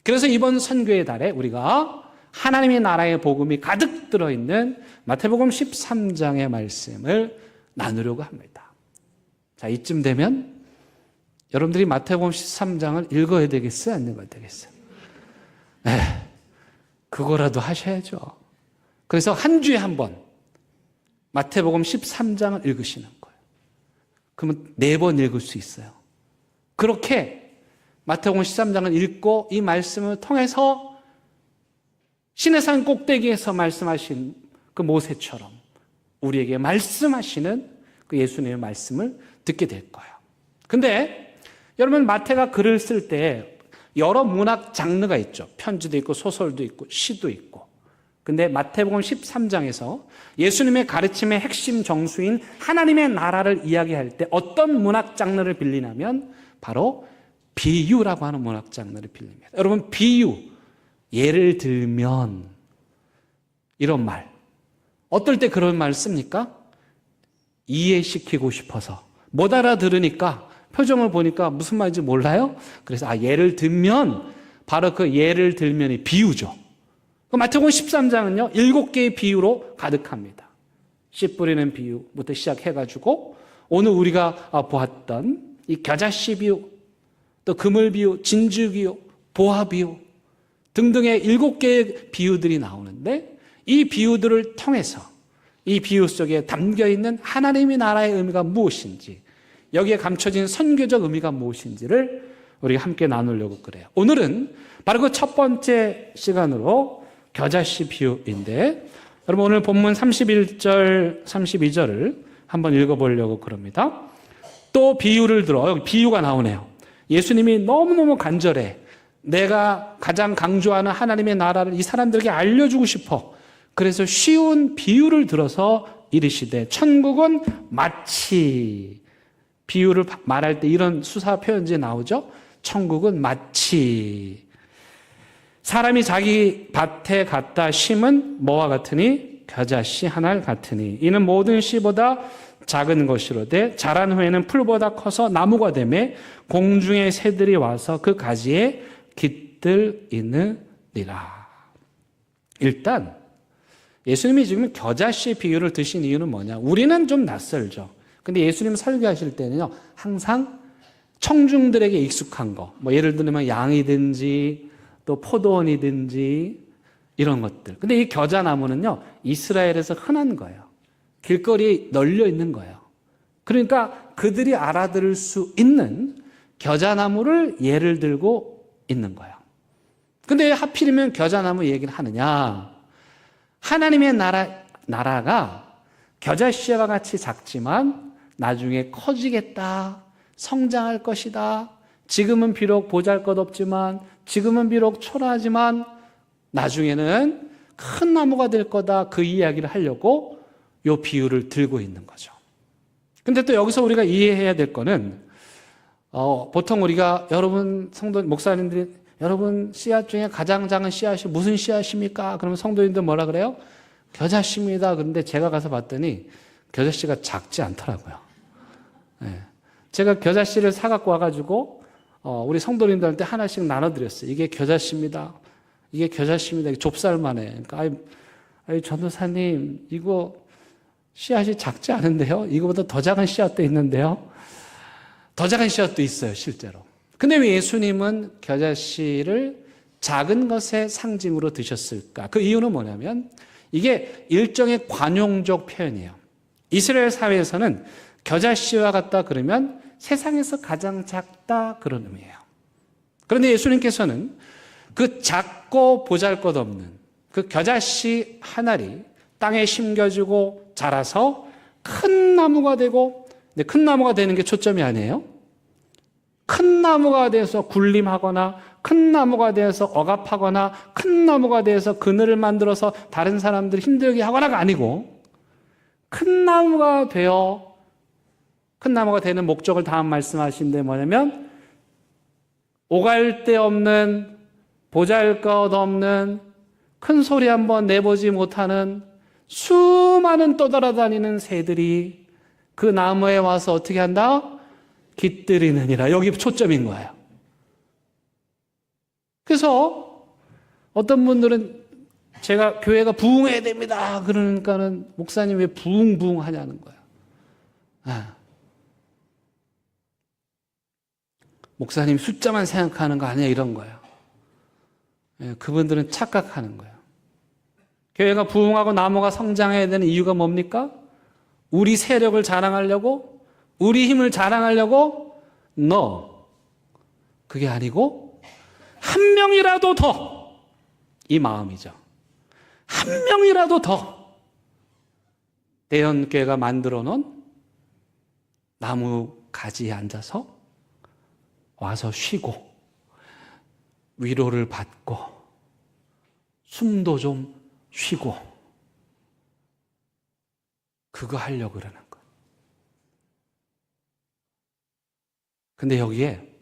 그래서 이번 선교의 달에 우리가 하나님의 나라의 복음이 가득 들어있는 마태복음 13장의 말씀을 나누려고 합니다. 자, 이쯤 되면 여러분들이 마태복음 13장을 읽어야 되겠어요? 안 읽어야 되겠어요? 그거라도 하셔야죠. 그래서 한 주에 한 번 마태복음 13장을 읽으시는 거예요. 그러면 4번 읽을 수 있어요. 그렇게 마태복음 13장을 읽고 이 말씀을 통해서 시내산 꼭대기에서 말씀하신 그 모세처럼 우리에게 말씀하시는 그 예수님의 말씀을 듣게 될 거예요. 근데 여러분, 마태가 글을 쓸 때 여러 문학 장르가 있죠. 편지도 있고 소설도 있고 시도 있고. 근데 마태복음 13장에서 예수님의 가르침의 핵심 정수인 하나님의 나라를 이야기할 때 어떤 문학 장르를 빌리냐면 바로 비유라고 하는 문학 장르를 빌립니다. 여러분, 비유, 예를 들면 이런 말, 어떨 때 그런 말을 씁니까? 이해시키고 싶어서. 못 알아들으니까 표정을 보니까 무슨 말인지 몰라요? 그래서 예를 들면, 바로 그 예를 들면이 비유죠. 마태복음 13장은요 7개의 비유로 가득합니다. 씨 뿌리는 비유부터 시작해가지고 오늘 우리가 보았던 이 겨자씨 비유, 또 그물 비유, 진주 비유, 보화 비유 등등의 7개의 비유들이 나오는데, 이 비유들을 통해서 이 비유 속에 담겨있는 하나님의 나라의 의미가 무엇인지, 여기에 감춰진 선교적 의미가 무엇인지를 우리가 함께 나누려고 그래요. 오늘은 바로 그 첫 번째 시간으로 겨자씨 비유인데, 여러분 오늘 본문 31절, 32절을 한번 읽어보려고 그럽니다. 또 비유를 들어, 여기 비유가 나오네요. 예수님이 너무너무 간절해. 내가 가장 강조하는 하나님의 나라를 이 사람들에게 알려주고 싶어. 그래서 쉬운 비유를 들어서 이르시되 천국은 마치, 비유를 말할 때 이런 수사 표현지 나오죠. 천국은 마치 사람이 자기 밭에 갖다 심은 뭐와 같으니 겨자씨 하나 같으니 이는 모든 씨보다 작은 것이로되 자란 후에는 풀보다 커서 나무가 되매 공중의 새들이 와서 그 가지에 깃들이느니라. 일단 예수님이 지금 겨자씨 비유를 드신 이유는 뭐냐? 우리는 좀 낯설죠. 근데 예수님 설교하실 때는요 항상 청중들에게 익숙한 거, 뭐 예를 들면 양이든지 또 포도원이든지 이런 것들. 근데 이 겨자나무는요 이스라엘에서 흔한 거예요. 길거리에 널려 있는 거예요. 그러니까 그들이 알아들을 수 있는 겨자나무를 예를 들고 있는 거예요. 근데 하필이면 겨자나무 얘기를 하느냐? 하나님의 나라가 겨자씨와 같이 작지만 나중에 커지겠다, 성장할 것이다. 지금은 비록 보잘것없지만, 지금은 비록 초라하지만 나중에는 큰 나무가 될 거다. 그 이야기를 하려고 이 비유를 들고 있는 거죠. 근데 또 여기서 우리가 이해해야 될 거는 보통 우리가 여러분 성도 목사님들이 여러분 씨앗 중에 가장 작은 씨앗이 무슨 씨앗입니까? 그러면 성도님들 뭐라 그래요? 겨자씨입니다. 그런데 제가 가서 봤더니 겨자씨가 작지 않더라고요. 네. 제가 겨자씨를 사갖고 와가지고 우리 성도님들한테 하나씩 나눠드렸어요. 이게 겨자씨입니다. 이게 겨자씨입니다. 좁쌀만 해. 그러니까 전도사님 이거 씨앗이 작지 않은데요? 이거보다 더 작은 씨앗도 있는데요? 더 작은 씨앗도 있어요, 실제로. 근데 왜 예수님은 겨자씨를 작은 것의 상징으로 드셨을까? 그 이유는 뭐냐면 이게 일종의 관용적 표현이에요. 이스라엘 사회에서는 겨자씨와 같다 그러면 세상에서 가장 작다 그런 의미예요. 그런데 예수님께서는 그 작고 보잘것없는 그 겨자씨 한 알이 땅에 심겨지고 자라서 큰 나무가 되고, 근데 큰 나무가 되는 게 초점이 아니에요. 큰 나무가 돼서 군림하거나 큰 나무가 돼서 억압하거나 큰 나무가 돼서 그늘을 만들어서 다른 사람들 힘들게 하거나가 아니고, 큰 나무가 되어 큰 나무가 되는 목적을 다음 말씀하신데 뭐냐면 오갈 데 없는, 보잘것없는, 큰 소리 한번 내보지 못하는 수많은 떠돌아다니는 새들이 그 나무에 와서 어떻게 한다? 깃들이느니라. 여기 초점인 거예요. 그래서 어떤 분들은 제가 교회가 부흥해야 됩니다 그러니까는 목사님 왜 부흥 하냐는 거예요. 목사님 숫자만 생각하는 거 아니야 이런 거예요. 그분들은 착각하는 거예요. 교회가 부흥하고 나무가 성장해야 되는 이유가 뭡니까? 우리 세력을 자랑하려고? 우리 힘을 자랑하려고? No. 그게 아니고 한 명이라도 더, 이 마음이죠. 한 명이라도 더 대연교회가 만들어 놓은 나무 가지에 앉아서 와서 쉬고 위로를 받고 숨도 좀 쉬고 그거 하려고 그러는 거예요. 근데 여기에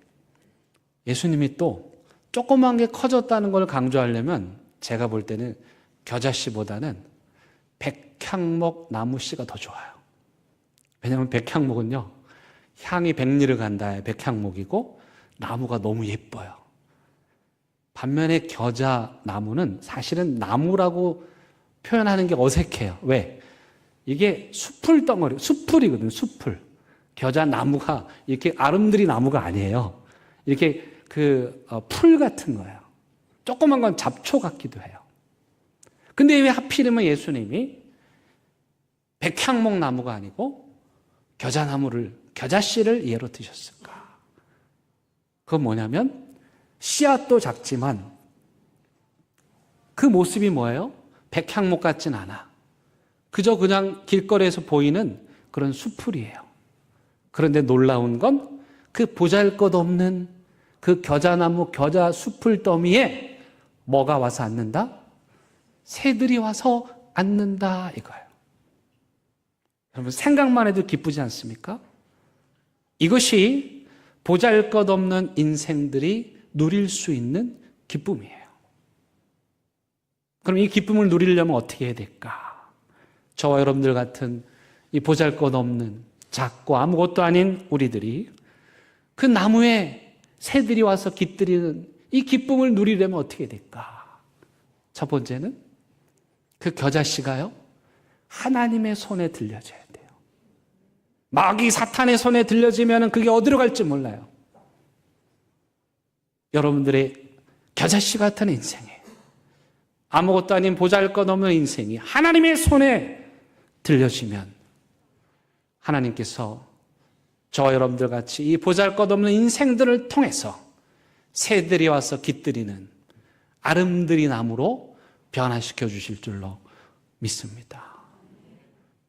예수님이 또 조그만 게 커졌다는 걸 강조하려면 제가 볼 때는 겨자씨보다는 백향목 나무씨가 더 좋아요. 왜냐하면 백향목은요, 향이 백리를 간다에 백향목이고 나무가 너무 예뻐요. 반면에 겨자나무는 사실은 나무라고 표현하는 게 어색해요. 왜? 이게 숲을 덩어리, 숲풀이거든요. 숲풀. 겨자나무가 이렇게 아름드리 나무가 아니에요. 이렇게 풀 같은 거예요. 조그만 건 잡초 같기도 해요. 근데 왜 하필이면 예수님이 백향목 나무가 아니고 겨자씨를 예로 드셨을까? 그건 뭐냐면 씨앗도 작지만 그 모습이 뭐예요? 백향목 같진 않아. 그저 그냥 길거리에서 보이는 그런 수풀이에요. 그런데 놀라운 건 그 보잘것없는 그 겨자나무, 겨자 수풀 더미에 뭐가 와서 앉는다? 새들이 와서 앉는다 이거예요. 여러분 생각만 해도 기쁘지 않습니까? 이것이 보잘것없는 인생들이 누릴 수 있는 기쁨이에요. 그럼 이 기쁨을 누리려면 어떻게 해야 될까? 저와 여러분들 같은 이 보잘것없는 작고 아무것도 아닌 우리들이 그 나무에 새들이 와서 깃들이는 이 기쁨을 누리려면 어떻게 해야 될까? 첫 번째는 그 겨자씨가요, 하나님의 손에 들려져야 돼요. 마귀 사탄의 손에 들려지면 그게 어디로 갈지 몰라요. 여러분들의 겨자씨 같은 인생에, 아무것도 아닌 보잘것없는 인생이 하나님의 손에 들려지면 하나님께서 저와 여러분들 같이 이 보잘것없는 인생들을 통해서 새들이 와서 깃들이는 아름드리 나무로 변화시켜 주실 줄로 믿습니다.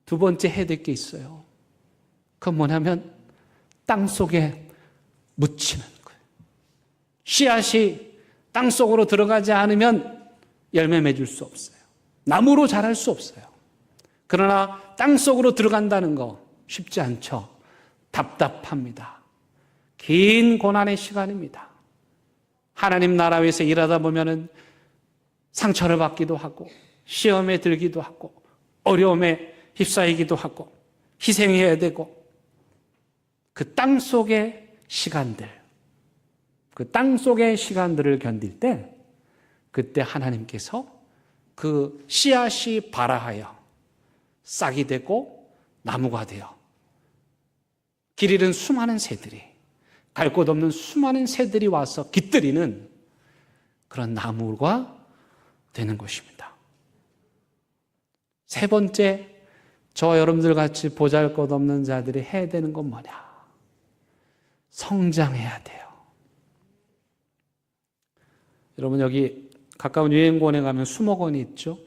두 번째 해야 될 게 있어요. 그건 뭐냐면 땅 속에 묻히는 거예요. 씨앗이 땅 속으로 들어가지 않으면 열매 맺을 수 없어요. 나무로 자랄 수 없어요. 그러나 땅 속으로 들어간다는 거 쉽지 않죠. 답답합니다. 긴 고난의 시간입니다. 하나님 나라 위해서 일하다 보면은 상처를 받기도 하고 시험에 들기도 하고 어려움에 휩싸이기도 하고 희생해야 되고 그 땅 속의 시간들, 그 땅 속의 시간들을 견딜 때 그때 하나님께서 그 씨앗이 발아하여 싹이 되고 나무가 되어 길 잃은 수많은 새들이, 갈 곳 없는 수많은 새들이 와서 깃들이는 그런 나무가 되는 것입니다. 세 번째, 저와 여러분들 같이 보잘것없는 자들이 해야 되는 건 뭐냐? 성장해야 돼요. 여러분 여기 가까운 유행권에 가면 수목원이 있죠?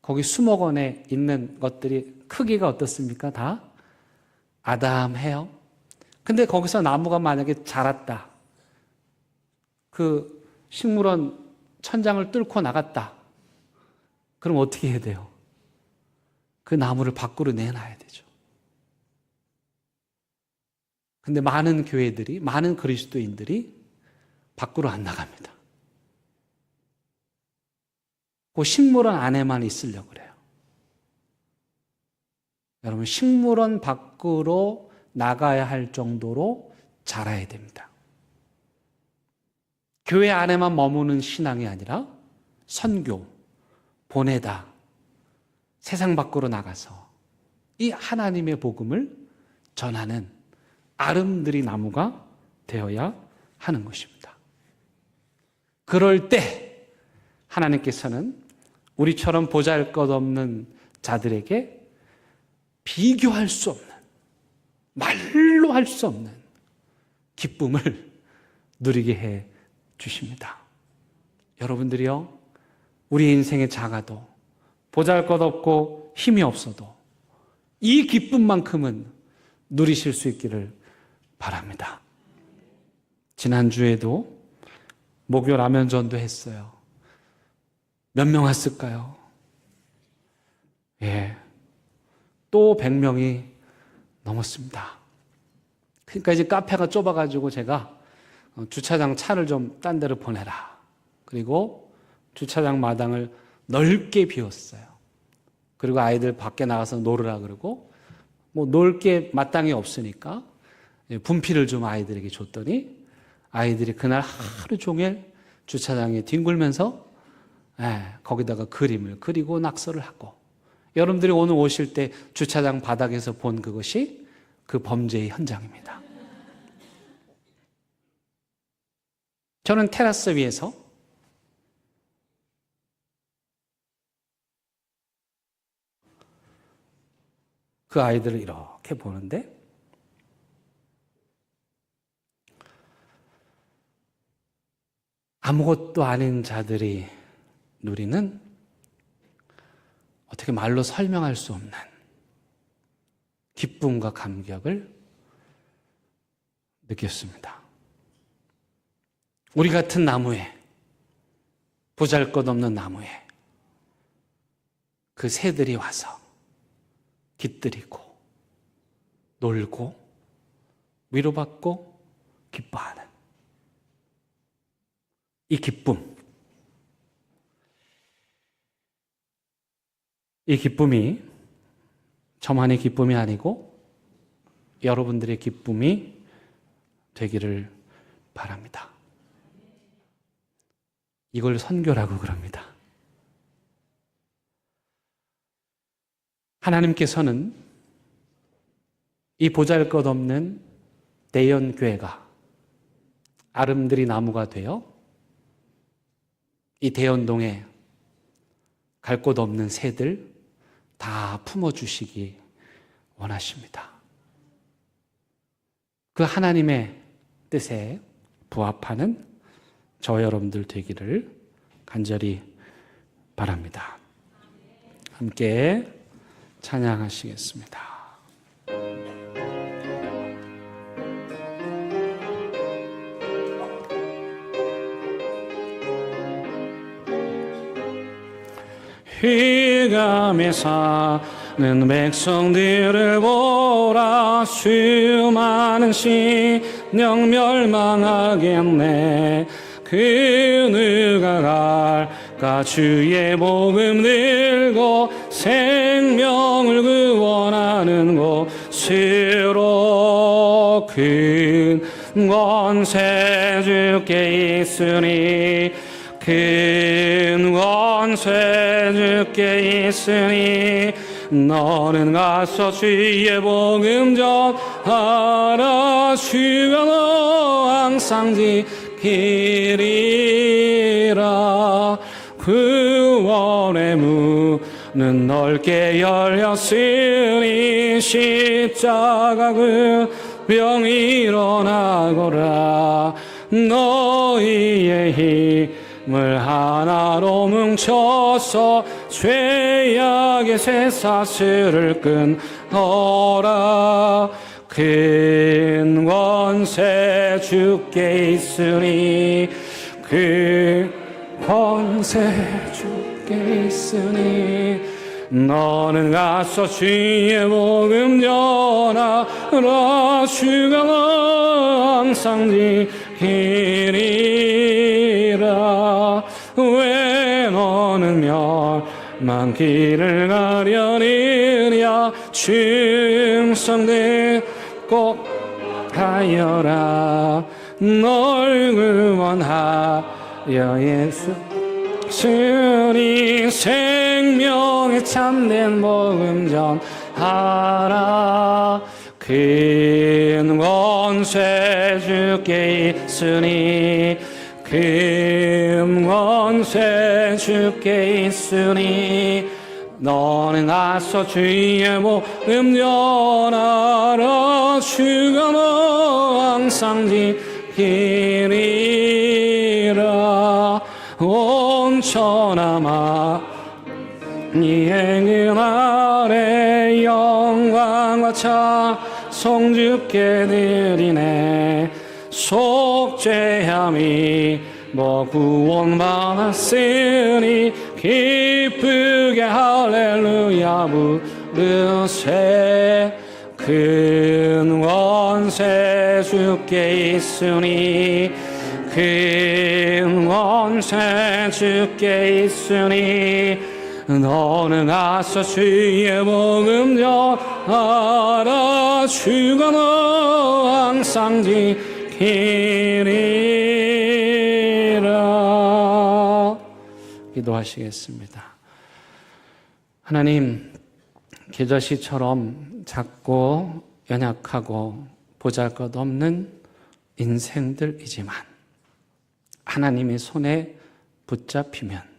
거기 수목원에 있는 것들이 크기가 어떻습니까? 다 아담해요. 근데 거기서 나무가 만약에 자랐다. 그 식물원 천장을 뚫고 나갔다. 그럼 어떻게 해야 돼요? 그 나무를 밖으로 내놔야 되죠. 근데 많은 교회들이, 많은 그리스도인들이 밖으로 안 나갑니다. 그 식물원 안에만 있으려고 그래요. 여러분, 식물원 밖으로 나가야 할 정도로 자라야 됩니다. 교회 안에만 머무는 신앙이 아니라 선교, 보내다, 세상 밖으로 나가서 이 하나님의 복음을 전하는 아름드리 나무가 되어야 하는 것입니다. 그럴 때 하나님께서는 우리처럼 보잘것없는 자들에게 비교할 수 없는, 말로 할 수 없는 기쁨을 누리게 해 주십니다. 여러분들이요, 우리 인생의 작아도 보잘것없고 힘이 없어도 이 기쁨만큼은 누리실 수 있기를 바랍니다. 지난주에도 목요 라면전도 했어요. 몇 명 왔을까요? 또 100명이 넘었습니다. 그러니까 이제 카페가 좁아가지고 제가 주차장 차를 좀 딴 데로 보내라. 그리고 주차장 마당을 넓게 비웠어요. 그리고 아이들 밖에 나가서 놀으라 그러고, 뭐 놀 게 마땅히 없으니까 분필을 좀 아이들에게 줬더니 아이들이 그날 하루 종일 주차장에 뒹굴면서 거기다가 그림을 그리고 낙서를 하고, 여러분들이 오늘 오실 때 주차장 바닥에서 본 그것이 그 범죄의 현장입니다. 저는 테라스 위에서 그 아이들을 이렇게 보는데 아무것도 아닌 자들이 누리는 어떻게 말로 설명할 수 없는 기쁨과 감격을 느꼈습니다. 우리 같은 나무에, 보잘것없는 나무에 그 새들이 와서 깃들이고 놀고 위로받고 기뻐하는 이 기쁨, 이 기쁨이 저만의 기쁨이 아니고 여러분들의 기쁨이 되기를 바랍니다. 이걸 선교라고 그럽니다. 하나님께서는 이 보잘것없는 대연교회가 아름드리 나무가 되어 이 대연동에 갈 곳 없는 새들 다 품어주시기 원하십니다. 그 하나님의 뜻에 부합하는 저와 여러분들 되기를 간절히 바랍니다. 함께 찬양하시겠습니다. 휘감에 사는 백성들을 보라. 수많은 신령 멸망하겠네. 그 누가 갈까. 주의 복음 들고 생명을 구원하는 곳으로. 큰 권세 주께 있으니, 큰 권세 주께 있으니, 너는 가서 주의 복음 전하라. 주가 너 항상 지키리라. 구원의 문은 넓게 열렸으니, 십자가 그 병 일어나거라. 너희의 힘을 하나로 뭉쳐서 죄악의 쇠사슬을 끊어라. 큰 권세 주께 있으니, 큰 권세 주께 있으니, 너는 가서 주의 복음 전하라. 주가 너 항상 지키리라. 왜 너는 멸망 길을 가려느냐. 충성되 꼭 하여라. 널 구원하여 예수 주니, 생명의 참된 복음 전하라. 큰 권세 주께 있으니, 큰 권세 주께 있으니, 너는 가서 주의 복음 전하라. 주가 너 항상 지키리라. 길이라 온 천하마 이행은 아래 영광과 찬송 주께 드리네 속죄함이 뭐 구원받았으니 기쁘게 할렐루야 부르세 큰 원세 주께 있으니 큰 원세 주께 있으니 너는 가서 주의 복음 전하라 주가 너 항상 지키리라. 기도하시겠습니다. 하나님, 겨자씨처럼 작고 연약하고 보잘것없는 인생들이지만 하나님의 손에 붙잡히면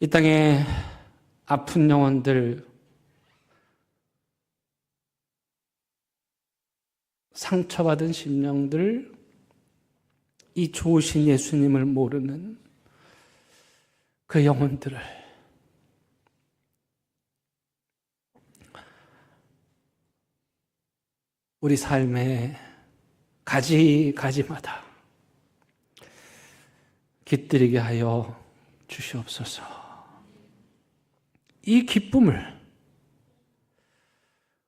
이 땅에 아픈 영혼들, 상처받은 심령들, 이 좋으신 예수님을 모르는 그 영혼들을 우리 삶의 가지가지마다 깃들이게 하여 주시옵소서. 이 기쁨을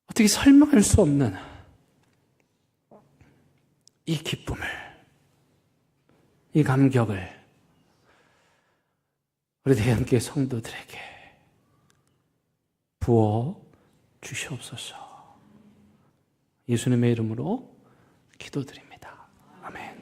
어떻게 설명할 수 없는 이 기쁨을, 이 감격을 우리 대한교회 성도들에게 부어 주시옵소서. 예수님의 이름으로 기도드립니다. 아멘.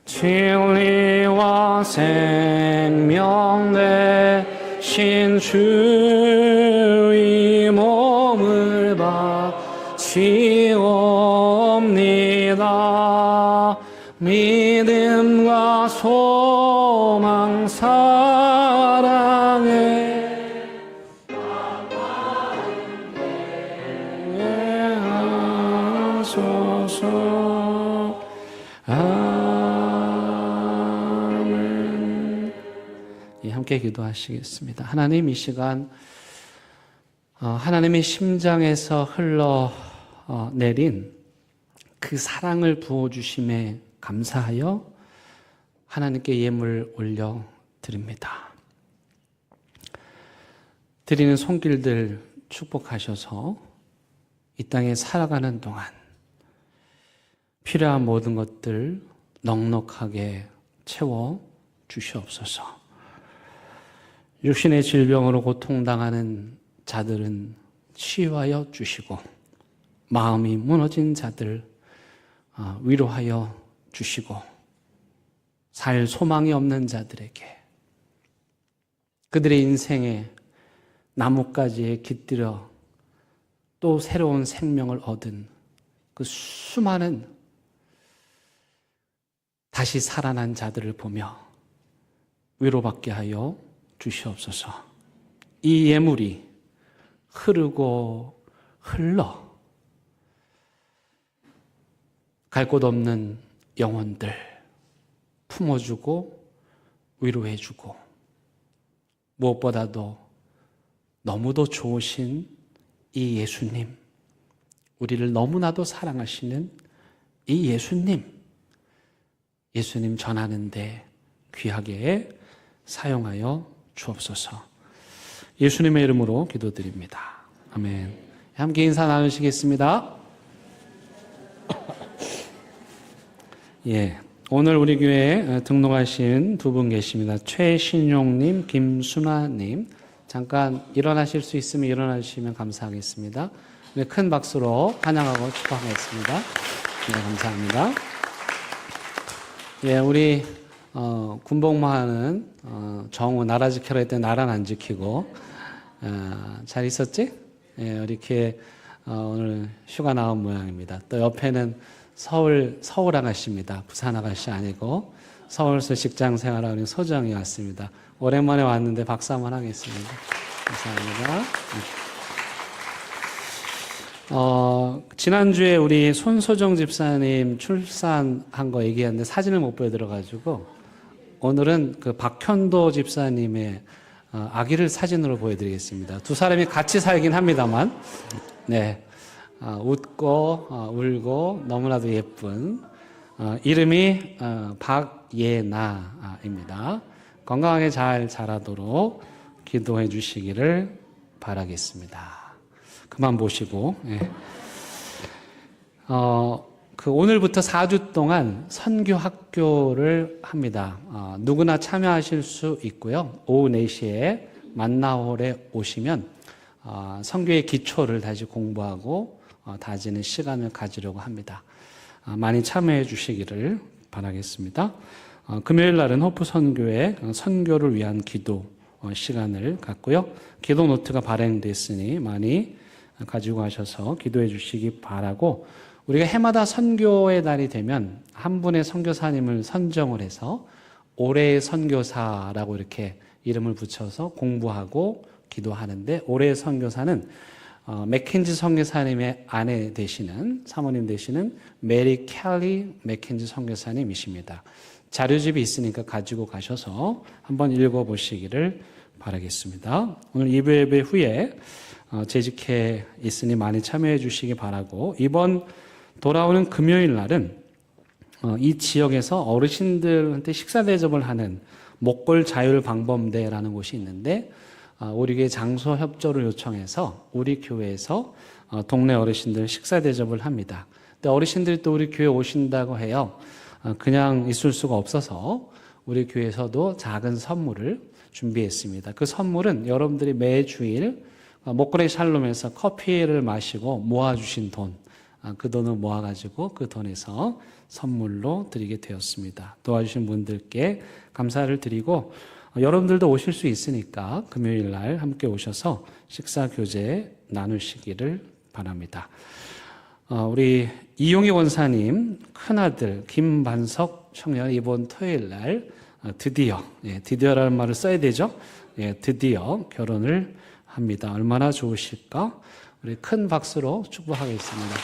진리와 생명 되신 주의 몸을 바치옵니다. 믿음과 소망 사랑에 하소서. 아멘. 함께 기도하시겠습니다. 하나님, 이 시간 하나님의 심장에서 흘러내린 그 사랑을 부어주심에 감사하여 하나님께 예물 올려드립니다. 드리는 손길들 축복하셔서 이 땅에 살아가는 동안 필요한 모든 것들 넉넉하게 채워 주시옵소서. 육신의 질병으로 고통당하는 자들은 치유하여 주시고, 마음이 무너진 자들 위로하여 주시고, 살 소망이 없는 자들에게 그들의 인생에 나뭇가지에 깃들여 또 새로운 생명을 얻은 그 수많은 다시 살아난 자들을 보며 위로받게 하여 주시옵소서. 이 예물이 흐르고 흘러 갈 곳 없는 영혼들 품어주고 위로해주고, 무엇보다도 너무도 좋으신 이 예수님, 우리를 너무나도 사랑하시는 이 예수님 전하는데 귀하게 사용하여 주옵소서. 예수님의 이름으로 기도드립니다. 아멘. 함께 인사 나누시겠습니다. 예, 오늘 우리 교회에 등록하신 두 분 계십니다. 최신용님, 김순아님. 잠깐 일어나실 수 있으면 일어나시면 감사하겠습니다. 네, 큰 박수로 환영하고 축하하겠습니다. 네, 감사합니다. 예, 우리 군복무하는 정우 나라 지켜라 했더니 나라는 안 지키고 잘 있었지? 예, 이렇게 오늘 휴가 나온 모양입니다. 또 옆에는 서울 아가씨입니다. 부산 아가씨 아니고 서울서 직장 생활하는 소정이 왔습니다. 오랜만에 왔는데 박수 한번 하겠습니다. 감사합니다. 지난주에 우리 손소정 집사님 출산한 거 얘기했는데 사진을 못 보여드려가지고 오늘은 그 박현도 집사님의 아기를 사진으로 보여드리겠습니다. 두 사람이 같이 살긴 합니다만, 네. 웃고, 울고, 너무나도 예쁜, 이름이 박예나입니다. 건강하게 잘 자라도록 기도해 주시기를 바라겠습니다. 그만 보시고, 예. 오늘부터 4주 동안 선교 학교를 합니다. 누구나 참여하실 수 있고요. 오후 4시에 만나홀에 오시면 선교의 기초를 다시 공부하고 다지는 시간을 가지려고 합니다. 많이 참여해 주시기를 바라겠습니다. 금요일 날은 호프 선교의 선교를 위한 기도 시간을 갖고요. 기도 노트가 발행됐으니 많이 가지고 가셔서 기도해 주시기 바라고, 우리가 해마다 선교의 날이 되면 한 분의 선교사님을 선정을 해서 올해의 선교사라고 이렇게 이름을 붙여서 공부하고 기도하는데, 올해의 선교사는 맥켄지 선교사님의 아내 되시는, 사모님 되시는 메리 켈리 맥켄지 선교사님이십니다. 자료집이 있으니까 가지고 가셔서 한번 읽어보시기를 바라겠습니다. 오늘 2부 예배 후에 재직해 있으니 많이 참여해 주시기 바라고, 이번 돌아오는 금요일 날은 이 지역에서 어르신들한테 식사 대접을 하는 목골 자율 방범대라는 곳이 있는데, 우리 교회 장소 협조를 요청해서 우리 교회에서 동네 어르신들 식사 대접을 합니다. 근데 어르신들이 또 우리 교회 오신다고 해요. 그냥 있을 수가 없어서 우리 교회에서도 작은 선물을 준비했습니다. 그 선물은 여러분들이 매주일 목걸이 샬롬에서 커피를 마시고 모아주신 돈, 그 돈을 모아가지고 그 돈에서 선물로 드리게 되었습니다. 도와주신 분들께 감사를 드리고, 여러분들도 오실 수 있으니까 금요일 날 함께 오셔서 식사 교제 나누시기를 바랍니다. 우리 이용희 원사님 큰아들 김반석 청년 이번 토요일 날 드디어라는 말을 써야 되죠. 드디어 결혼을 합니다. 얼마나 좋으실까? 우리 큰 박수로 축복하겠습니다.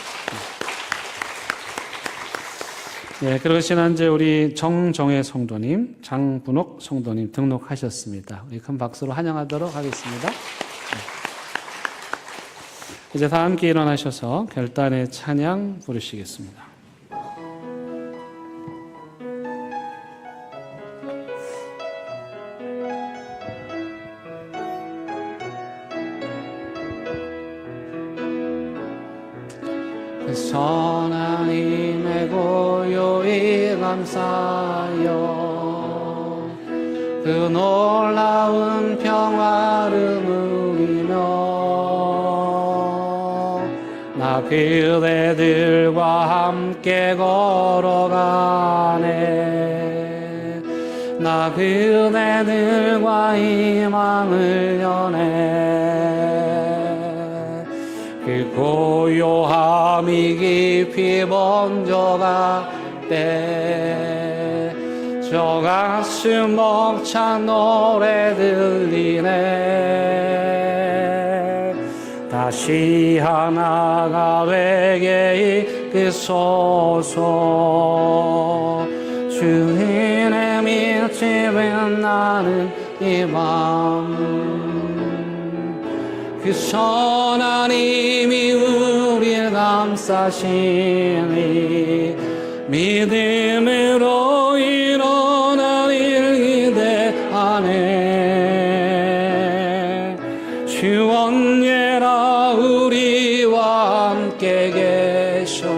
그리고 지난주에 우리 정정혜 성도님, 장분옥 성도님 등록하셨습니다. 우리 큰 박수로 환영하도록 하겠습니다. 이제 다 함께 일어나셔서 결단의 찬양 부르시겠습니다. 선하님의 고요히 감사하여 그 놀라운 평화를 누리며 나 그대들과 함께 걸어가네. 나 그대들과 희망을 여네. 그 고요함이 깊이 번져갈 때 저 가슴 벅찬 노래 들리네. 다시 하나가 되게 이끄소서. 주님의 빛이 빛나는 이 밤 그 선한 힘이 우리를 감싸시니 믿음으로 일어날 일 기대하네. 주 언제나 우리와 함께 계셔.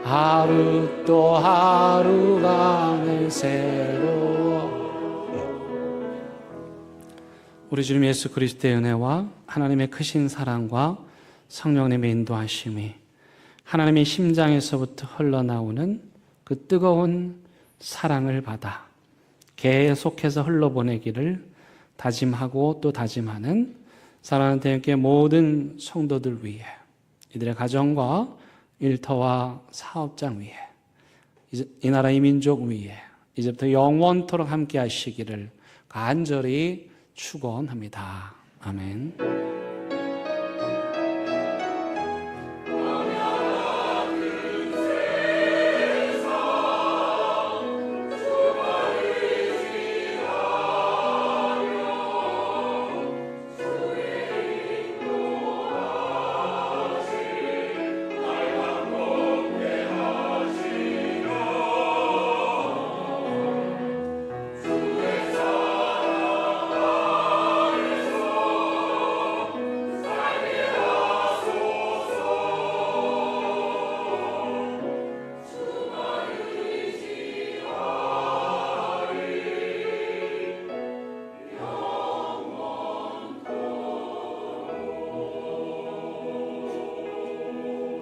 하루 또 하루가 늘 새로워. 우리 주님 예수 그리스도의 은혜와 하나님의 크신 사랑과 성령님의 인도하심이 하나님의 심장에서부터 흘러나오는 그 뜨거운 사랑을 받아 계속해서 흘러보내기를 다짐하고 또 다짐하는 사랑하는 대형교회 모든 성도들 위해, 이들의 가정과 일터와 사업장 위에, 이 나라 이 민족 위에 이제부터 영원토록 함께 하시기를 간절히 축원합니다. 아멘.